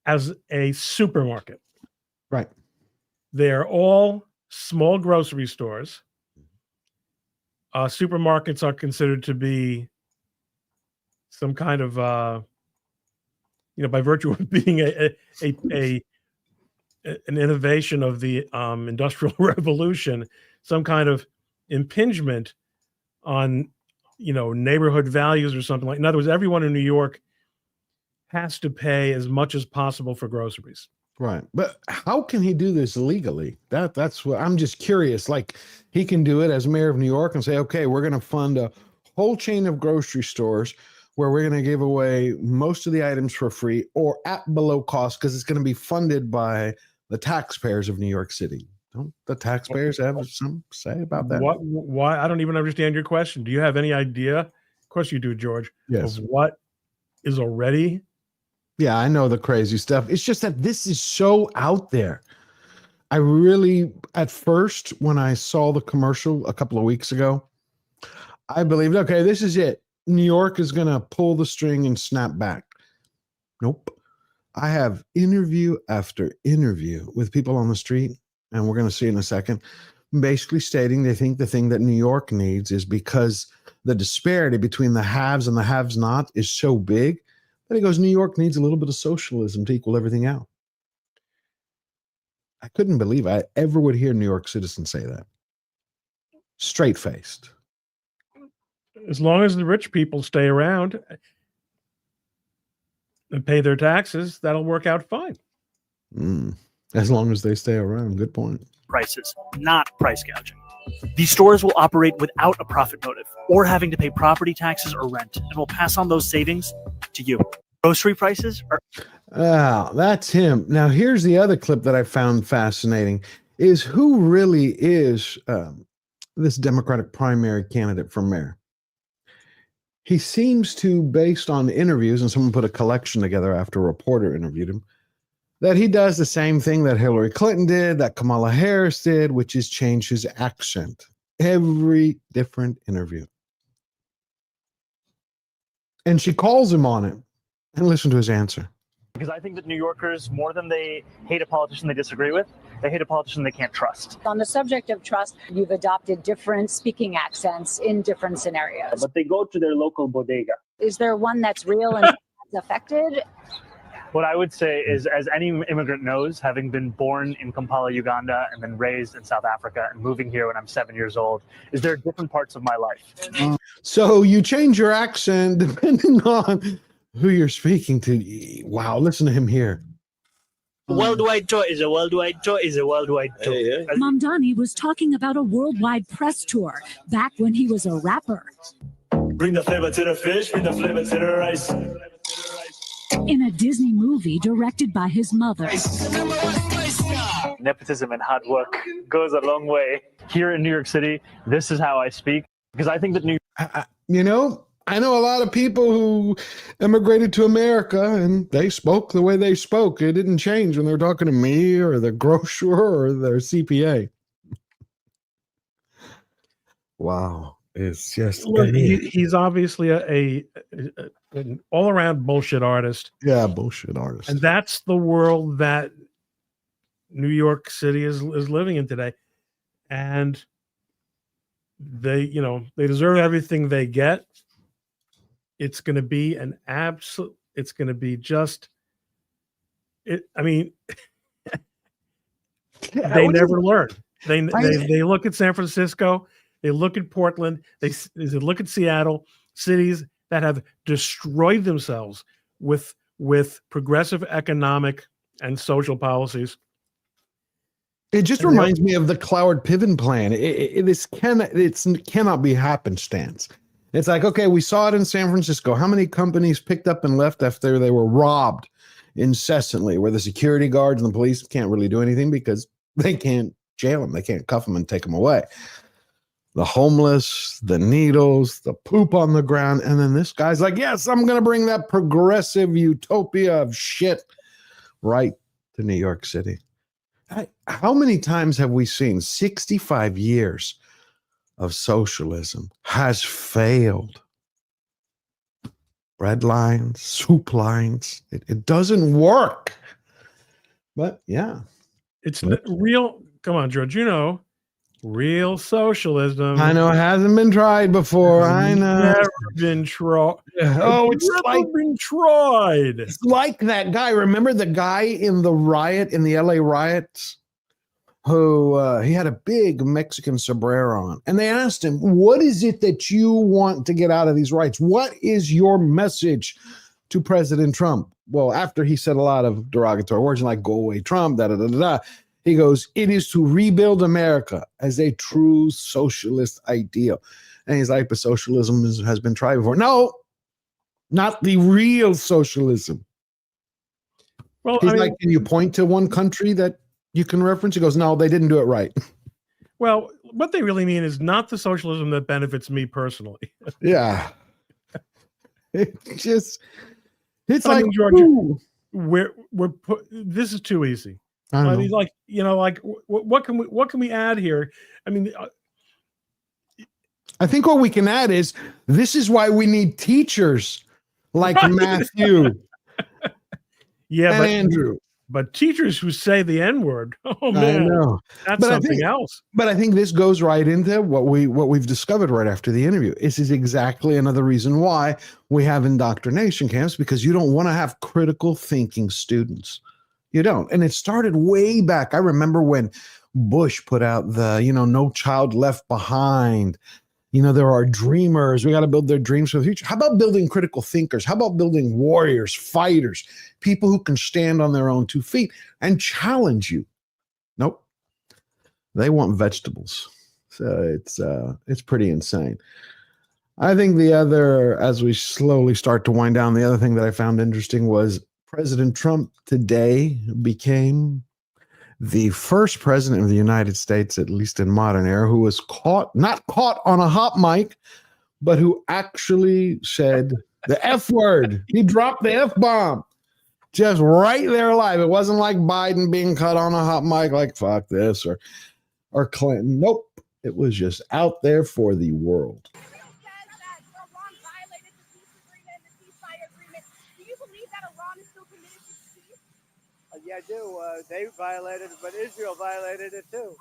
as a supermarket. Right. They're all small grocery stores. Supermarkets are considered to be some kind of, by virtue of being an innovation of the Industrial Revolution, some kind of impingement on neighborhood values or something like. In other words, everyone in New York has to pay as much as possible for groceries. Right. But how can he do this legally? That's what I'm just curious. Like, he can do it as mayor of New York and say, okay, we're going to fund a whole chain of grocery stores where we're going to give away most of the items for free or at below cost because it's going to be funded by the taxpayers of New York City. Don't the taxpayers have some say about that? Why? I don't even understand your question. Do you have any idea? Of course you do, George. Yes. Of what is already? Yeah, I know the crazy stuff. It's just that this is so out there. I really, at first, when I saw the commercial a couple of weeks ago, I believed, okay, this is it. New York is going to pull the string and snap back. Nope. I have interview after interview with people on the street, and we're going to see in a second, basically stating they think the thing that New York needs is because the disparity between the haves and the haves not is so big that he goes, New York needs a little bit of socialism to equal everything out. I couldn't believe I ever would hear New York citizens say that. Straight-faced. As long as the rich people stay around and pay their taxes, that'll work out fine. As long as they stay around. Good point. Prices, not price gouging. These stores will operate without a profit motive or having to pay property taxes or rent, and will pass on those savings to you. Grocery prices are... That's him. Now, here's the other clip that I found fascinating, is who really is this Democratic primary candidate for mayor. He seems to, based on interviews, and someone put a collection together after a reporter interviewed him, that he does the same thing that Hillary Clinton did, that Kamala Harris did, which is change his accent. Every different interview. And she calls him on it. And listen to his answer. Because I think that New Yorkers, more than they hate a politician they disagree with, they hate a politician they can't trust. On the subject of trust, you've adopted different speaking accents in different scenarios. But they go to their local bodega. Is there one that's real and that's affected? What I would say is, as any immigrant knows, having been born in Kampala, Uganda, and then raised in South Africa and moving here when I'm 7 years old, is there are different parts of my life. So you change your accent depending on who you're speaking to. Wow, listen to him here. Worldwide tour is a worldwide tour is a worldwide tour. Mamdani was talking about a worldwide press tour back when he was a rapper. Bring the flavor to the fish, bring the flavor to the rice. In a Disney movie directed by his mother. Nepotism and hard work goes a long way. Here in New York City, this is how I speak, because I think that I know a lot of people who immigrated to America and they spoke the way they spoke. It didn't change when they were talking to me or the grocer or their CPA. Wow. It's just... He's obviously an all-around bullshit artist. Yeah, bullshit artist. And that's the world that New York City is living in today. And they deserve everything they get. it's going to be an absolute. It's going to be just. I mean, they never learn. They look at San Francisco. They look at Portland. They look at Seattle, cities that have destroyed themselves with progressive economic and social policies. It just reminds me of the Cloward Piven plan. It cannot be happenstance. It's like, okay, we saw it in San Francisco. How many companies picked up and left after they were robbed incessantly, where the security guards and the police can't really do anything because they can't jail them. They can't cuff them and take them away. The homeless, the needles, the poop on the ground. And then this guy's like, yes, I'm going to bring that progressive utopia of shit right to New York City. How many times have we seen 65 years of socialism has failed? Red lines, soup lines. It doesn't work. But yeah. It's real. Come on, George. You know, real socialism. I know it hasn't been tried before. I know. Never been tried. Oh, it's never been tried. It's like that guy. Remember the guy in the riot, in the LA riots? Who he had a big Mexican sombrero on. And they asked him, what is it that you want to get out of these riots? What is your message to President Trump? Well, after he said a lot of derogatory words like go away Trump, he goes, it is to rebuild America as a true socialist ideal. And he's like, but socialism has been tried before. No, not the real socialism. Well, he's like, can you point to one country that you can reference? He goes, no, they didn't do it right. Well, what they really mean is not the socialism that benefits me personally. Yeah. It's like, like, George, this is too easy. I mean, like, you know, like what can we add here? I mean, I think what we can add is this is why we need teachers like Matthew and Andrew. But teachers who say the N-word, oh man, I know. That's something else. But I think this goes right into what we've discovered right after the interview. This is exactly another reason why we have indoctrination camps, because you don't want to have critical thinking students. You don't. And it started way back. I remember when Bush put out the, No Child Left Behind. There are dreamers. We got to build their dreams for the future. How about building critical thinkers? How about building warriors, fighters, people who can stand on their own 2 feet and challenge you? Nope. They want vegetables. So it's pretty insane. I think the other, as we slowly start to wind down, the other thing that I found interesting was President Trump today became the first president of the United States, at least in modern era, who was not caught on a hot mic, but who actually said the F word. He dropped the F-bomb just right there live. It wasn't like Biden being caught on a hot mic like fuck this or Clinton. Nope. It was just out there for the world. Yeah, I do. They violated it, but Israel violated it too.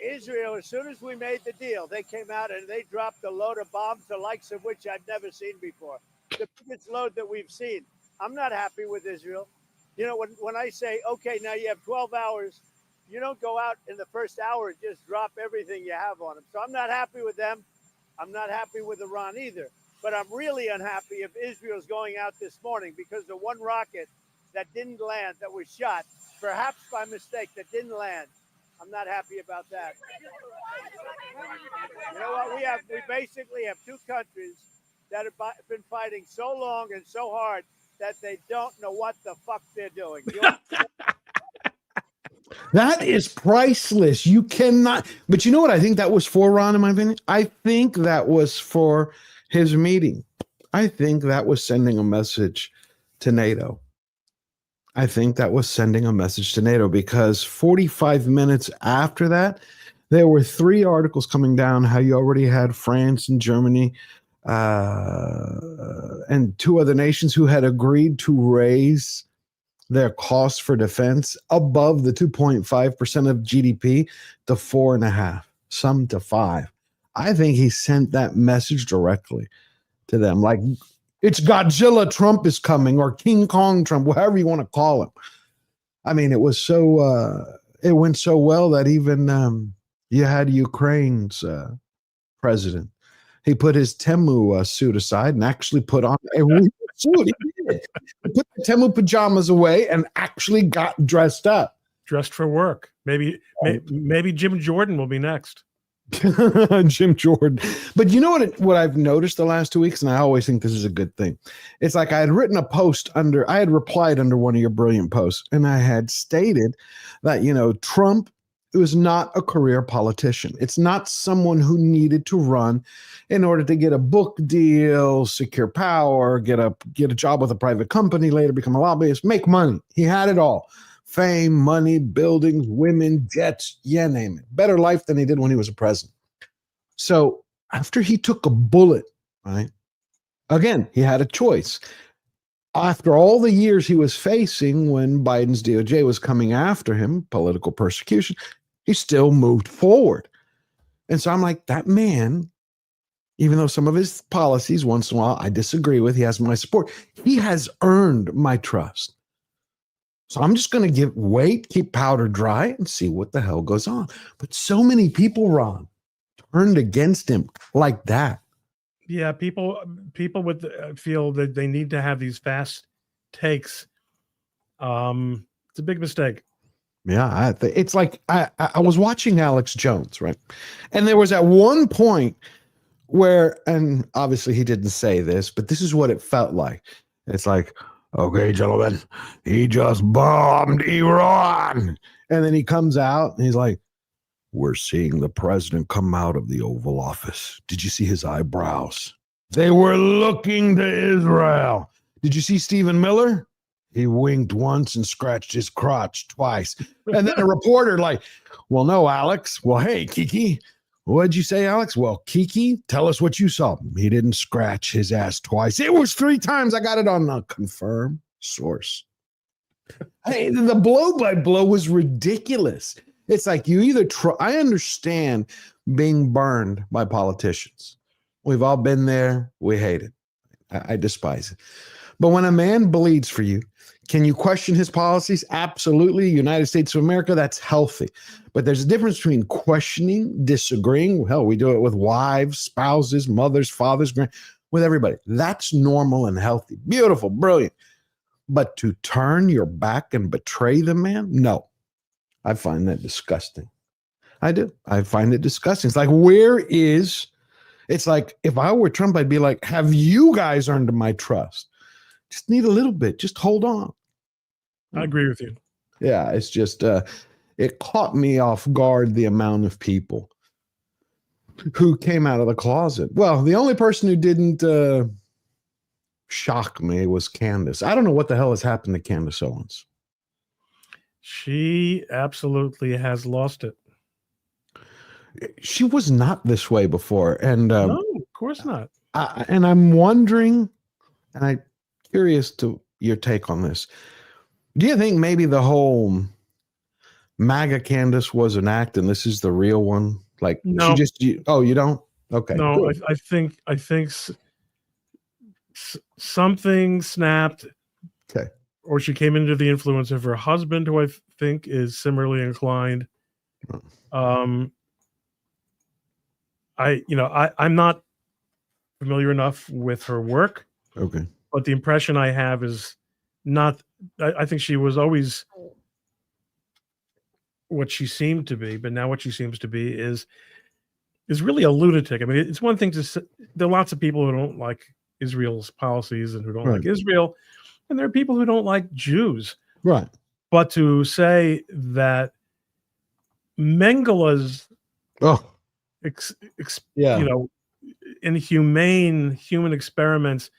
Israel, as soon as we made the deal, they came out and they dropped a load of bombs, the likes of which I've never seen before. The biggest load that we've seen. I'm not happy with Israel. When I say, okay, now you have 12 hours, you don't go out in the first hour and just drop everything you have on them. So I'm not happy with them. I'm not happy with Iran either. But I'm really unhappy if Israel's going out this morning because the one rocket that didn't land, that was shot, perhaps by mistake, that didn't land. I'm not happy about that. You know what? We basically have two countries that have been fighting so long and so hard that they don't know what the fuck they're doing. That is priceless. You cannot. But you know what I think that was for, Ron, in my opinion? I think that was for his meeting. I think that was sending a message to NATO. I think that was sending a message to NATO, because 45 minutes after that, there were 3 articles coming down how you already had France and Germany and 2 other nations who had agreed to raise their costs for defense above the 2.5% of GDP to 4.5%, some to 5%. I think he sent that message directly to them. Like, it's Godzilla Trump is coming, or King Kong Trump, whatever you want to call him. I mean, it was so, it went so well that even you had Ukraine's president. He put his Temu suit aside and actually put on a real suit. He did. He put the Temu pajamas away and actually got dressed up. Dressed for work. Maybe Jim Jordan will be next. Jim Jordan. But you know what I've noticed the last 2 weeks, and I always think this is a good thing. It's like I had written a post I had replied under one of your brilliant posts, and I had stated that, Trump was not a career politician. It's not someone who needed to run in order to get a book deal, secure power, get a job with a private company, later become a lobbyist, make money. He had it all. Fame, money, buildings, women, jets, you name it. Better life than he did when he was a president. So after he took a bullet, right? Again, he had a choice. After all the years he was facing when Biden's DOJ was coming after him, political persecution, he still moved forward. And so I'm like, that man, even though some of his policies once in a while I disagree with, he has my support. He has earned my trust. So I'm just going to wait, keep powder dry, and see what the hell goes on. But so many people, Ron, turned against him like that. Yeah, people feel that they need to have these fast takes. It's a big mistake. Yeah, it's like I was watching Alex Jones, right? And there was at one point where, and obviously he didn't say this, but this is what it felt like. It's like, okay, gentlemen, he just bombed Iran. And then he comes out and he's like, we're seeing the president come out of the Oval Office. Did you see his eyebrows? They were looking to Israel. Did you see Stephen Miller? He winked once and scratched his crotch twice. And then a reporter like, well, no, Alex. Well, hey, Kiki. What'd you say, Alex? Well, Kiki, tell us what you saw. He didn't scratch his ass twice. It was 3 times. I got it on a confirmed source. Hey, the blow by blow was ridiculous. It's like you either I understand being burned by politicians. We've all been there. We hate it. I despise it. But when a man bleeds for you, can you question his policies? Absolutely. United States of America, that's healthy. But there's a difference between questioning, disagreeing. Hell, we do it with wives, spouses, mothers, fathers, with everybody. That's normal and healthy. Beautiful, brilliant. But to turn your back and betray the man? No. I find that disgusting. I do. I find it disgusting. It's like, it's like if I were Trump, I'd be like, have you guys earned my trust? Just need a little bit. Just hold on. I agree with you. Yeah, it's just, it caught me off guard, the amount of people who came out of the closet. Well, the only person who didn't shock me was Candace. I don't know what the hell has happened to Candace Owens. She absolutely has lost it. She was not this way before. And no, of course not. And I'm wondering, and I'm curious to your take on this. Do you think maybe the whole MAGA Candace was an act and this is the real one? Like, no. you don't? Okay. No, I think something snapped. Okay. Or she came into the influence of her husband, who I think is similarly inclined. I'm not familiar enough with her work. Okay. But the impression I have is not, I think she was always what she seemed to be, but now what she seems to be is really a lunatic. I mean, it's one thing to say, there are lots of people who don't like Israel's policies and who don't like Israel. And there are people who don't like Jews. Right. But to say that Mengele's inhumane human experiments,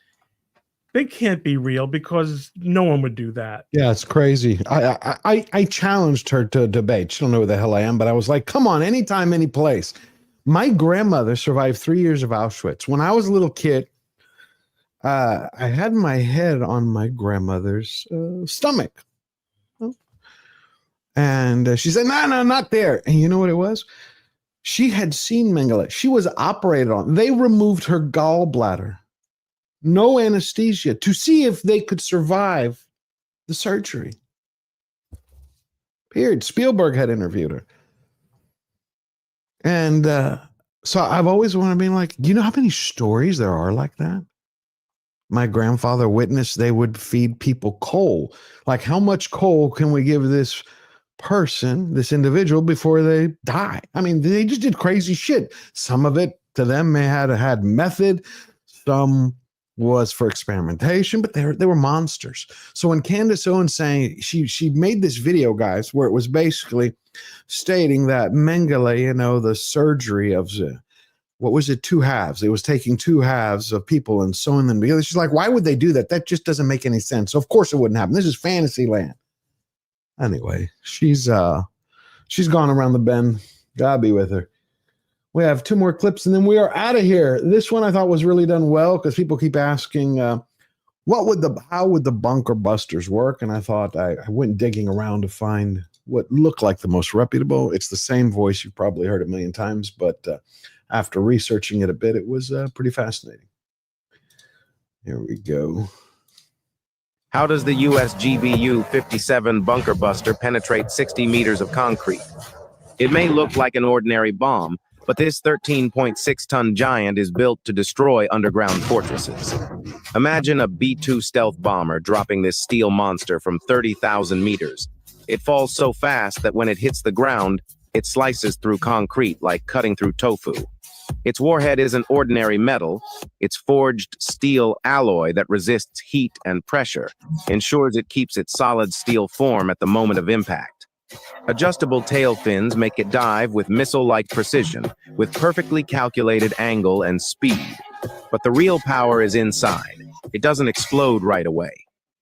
they can't be real because no one would do that. Yeah, it's crazy. I challenged her to a debate. She don't know who the hell I am, but I was like, come on, anytime, any place. My grandmother survived 3 years of Auschwitz. When I was a little kid, I had my head on my grandmother's stomach. And she said, no, not there. And you know what it was? She had seen Mengele. She was operated on. They removed her gallbladder. no anesthesia, to see if they could survive the surgery. Period. Spielberg had interviewed her. And so I've always wanted to be like, do you know how many stories there are like that? My grandfather witnessed they would feed people coal. Like, how much coal can we give this person, this individual, before they die? I mean, they just did crazy shit. Some of it to them may have had method. Some was for experimentation, but they were monsters. So when Candace Owens saying she made this video, guys, where it was basically stating that Mengele, the surgery of what was it, two halves? It was taking two halves of people and sewing them together. She's like, why would they do that? That just doesn't make any sense. So of course it wouldn't happen. This is fantasy land. Anyway, she's gone around the bend. God be with her. We have two more clips and then we are out of here. This one I thought was really done well because people keep asking, how would the bunker busters work? And I thought I went digging around to find what looked like the most reputable. It's the same voice you've probably heard a million times, but after researching it a bit, it was pretty fascinating. Here we go. How does the US GBU-57 bunker buster penetrate 60 meters of concrete? It may look like an ordinary bomb, but this 13.6-ton giant is built to destroy underground fortresses. Imagine a B-2 stealth bomber dropping this steel monster from 30,000 meters. It falls so fast that when it hits the ground, it slices through concrete like cutting through tofu. Its warhead isn't ordinary metal. It's forged steel alloy that resists heat and pressure, ensures it keeps its solid steel form at the moment of impact. Adjustable tail fins make it dive with missile-like precision, with perfectly calculated angle and speed. But the real power is inside. It doesn't explode right away.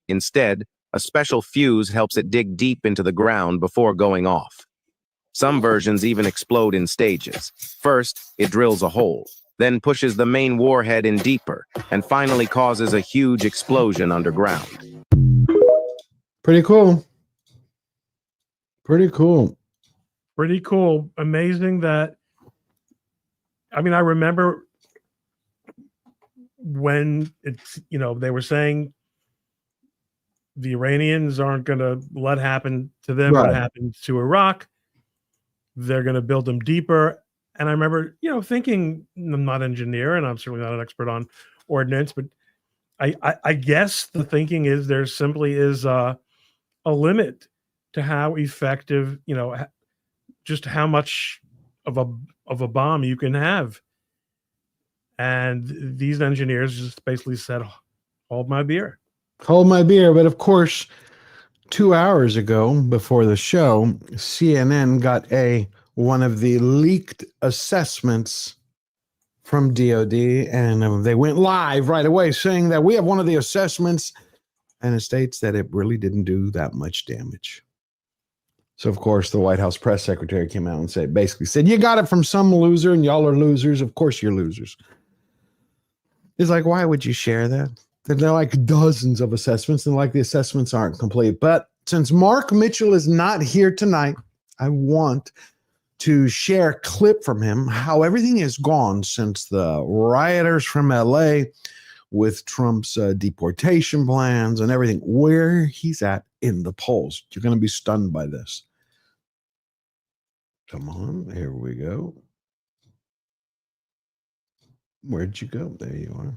Instead, a special fuse helps it dig deep into the ground before going off. Some versions even explode in stages. First, it drills a hole, then pushes the main warhead in deeper, and finally causes a huge explosion underground. Pretty cool. Pretty cool. Pretty cool. Amazing that, I mean, I remember when it's, they were saying the Iranians aren't going to let happen to them what happened to Iraq. They're going to build them deeper. And I remember, thinking, I'm not an engineer and I'm certainly not an expert on ordnance, but I guess the thinking is there simply is a limit to how effective, just how much of a bomb you can have. And these engineers just basically said, hold my beer. Hold my beer. But of course, 2 hours ago before the show, CNN got one of the leaked assessments from DOD, and they went live right away saying that we have one of the assessments, and it states that it really didn't do that much damage. So, of course, the White House press secretary came out and basically said, you got it from some loser, and y'all are losers. Of course you're losers. It's like, why would you share that? They're like dozens of assessments, and like the assessments aren't complete. But since Mark Mitchell is not here tonight, I want to share a clip from him, how everything has gone since the rioters from LA with Trump's deportation plans and everything, where he's at in the polls. You're going to be stunned by this. Come on, here we go. Where'd you go? There you are.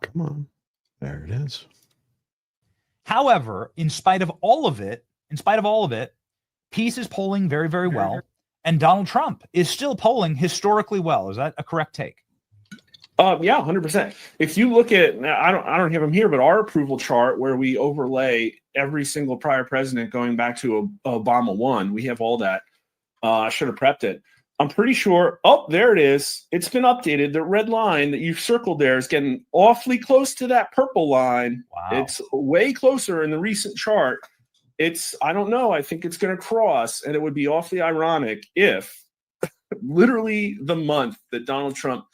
Come on. There it is. However, in spite of all of it, Peace is polling very, very well, and Donald Trump is still polling historically well. Is that a correct take? Yeah, 100%. If you look at, I don't have them here, but our approval chart where we overlay every single prior president going back to Obama 1, we have all that. I should have prepped it. I'm pretty sure. Oh, there it is. It's been updated. The red line that you've circled there is getting awfully close to that purple line. Wow. It's way closer in the recent chart. I don't know. I think it's going to cross, and it would be awfully ironic if literally the month that Donald Trump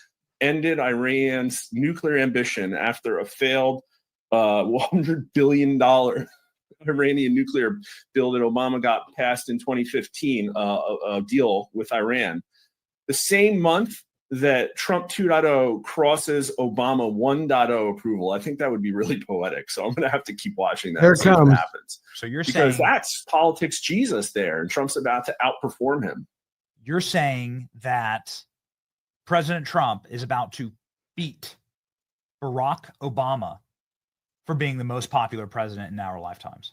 ended Iran's nuclear ambition after a failed $100 billion Iranian nuclear bill that Obama got passed in 2015, a deal with Iran. The same month that Trump 2.0 crosses Obama 1.0 approval. I think that would be really poetic. So I'm going to have to keep watching that Here and see what comes. happens. So you're because saying that's politics Jesus there, and Trump's about to outperform him. you're saying that President Trump is about to beat Barack Obama for being the most popular president in our lifetimes.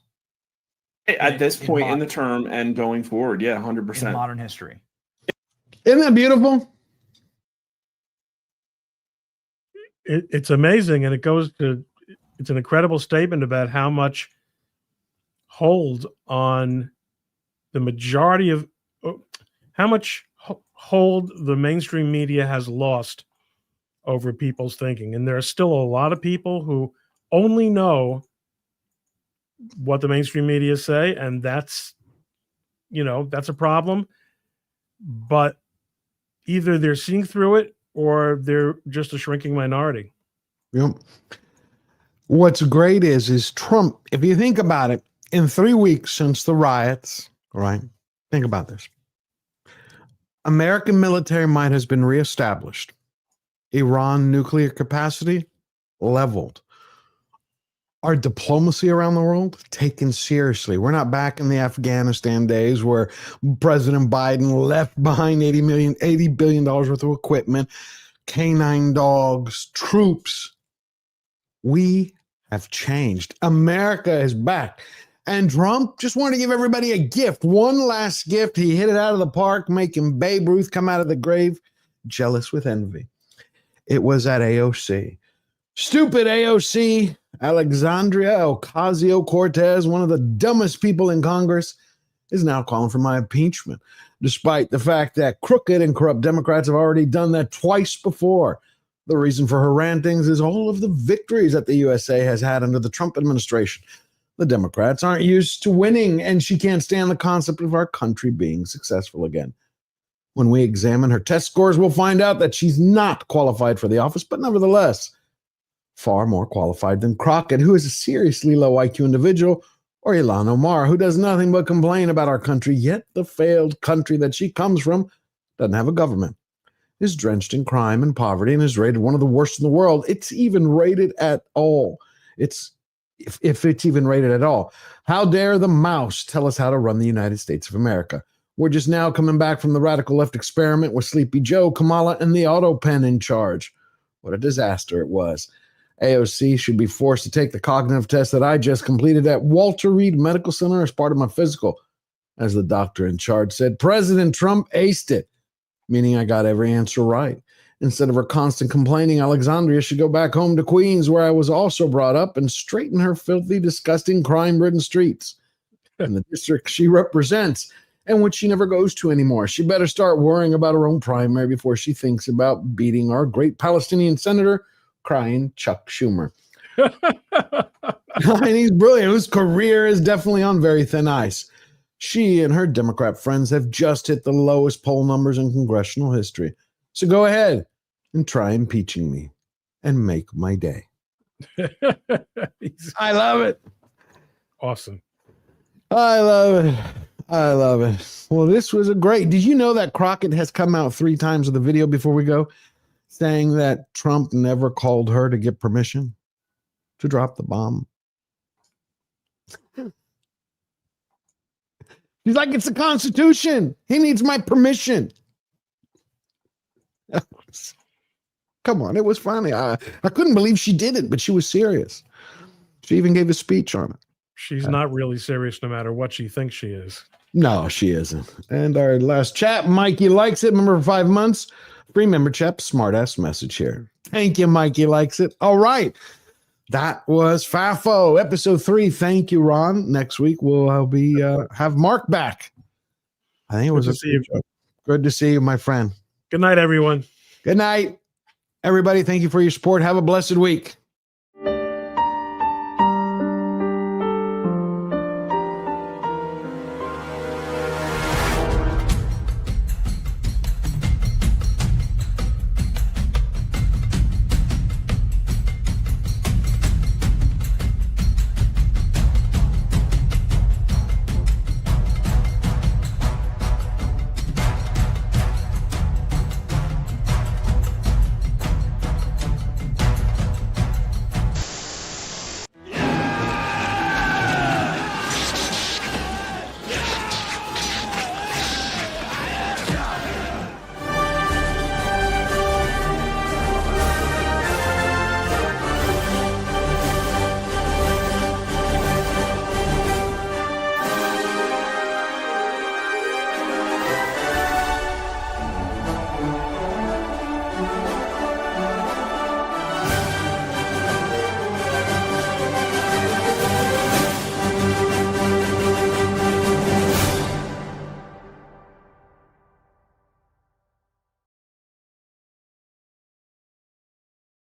At this point in the term and going forward, yeah, 100%. In modern history. Isn't that beautiful? It's amazing, and it's an incredible statement about how much hold on the majority of how much hold the mainstream media has lost over people's thinking. And there are still a lot of people who only know what the mainstream media say, and that's a problem. But either they're seeing through it or they're just a shrinking minority. Yep. What's great is Trump, if you think about it, in 3 weeks since the riots, right? Think about this. American military might has been reestablished. Iran nuclear capacity leveled. Our diplomacy around the world taken seriously. We're not back in the Afghanistan days where President Biden left behind $80 billion worth of equipment, canine dogs, troops. We have changed. America is back. And Trump just wanted to give everybody a gift. One last gift. He hit it out of the park, making Babe Ruth come out of the grave, jealous with envy. It was at AOC. Stupid AOC, Alexandria Ocasio-Cortez, one of the dumbest people in Congress, is now calling for my impeachment, despite the fact that crooked and corrupt Democrats have already done that twice before. The reason for her rantings is all of the victories that the USA has had under the Trump administration. The Democrats aren't used to winning, and she can't stand the concept of our country being successful again. When we examine her test scores, we'll find out that she's not qualified for the office, but nevertheless, far more qualified than Crockett, who is a seriously low IQ individual, or Ilhan Omar, who does nothing but complain about our country, yet the failed country that she comes from doesn't have a government, is drenched in crime and poverty, and is rated one of the worst in the world. It's even rated at all. If it's even rated at all. How dare the mouse tell us how to run the United States of America? We're just now coming back from the radical left experiment with Sleepy Joe, Kamala, and the auto pen in charge. What a disaster it was. AOC should be forced to take the cognitive test that I just completed at Walter Reed Medical Center as part of my physical. As the doctor in charge said, President Trump aced it, meaning I got every answer right. Instead of her constant complaining, Alexandria should go back home to Queens, where I was also brought up, and straighten her filthy, disgusting, crime-ridden streets in the district she represents and which she never goes to anymore. She better start worrying about her own primary before she thinks about beating our great Palestinian senator, crying Chuck Schumer. I mean, he's brilliant. His career is definitely on very thin ice. She and her Democrat friends have just hit the lowest poll numbers in congressional history. So go ahead and try impeaching me and make my day. I love it. Awesome. I love it. I love it. Well, this was a great. Did you know that Crockett has come out 3 times with the video before we go, saying that Trump never called her to get permission to drop the bomb? He's like, it's the Constitution. He needs my permission. Come on, it was funny. I couldn't believe she did it, but she was serious. She even gave a speech on it. She's not really serious no matter what she thinks she is. No, she isn't. And our last chat, Mikey Likes It, member for 5 months. Free member chat, smartass message here. Thank you, Mikey Likes It. All right. That was FAFO, episode 3. Thank you, Ron. Next week, we'll be have Mark back. I think it was good to see you, my friend. Good night, everyone. Good night, everybody. Thank you for your support. Have a blessed week.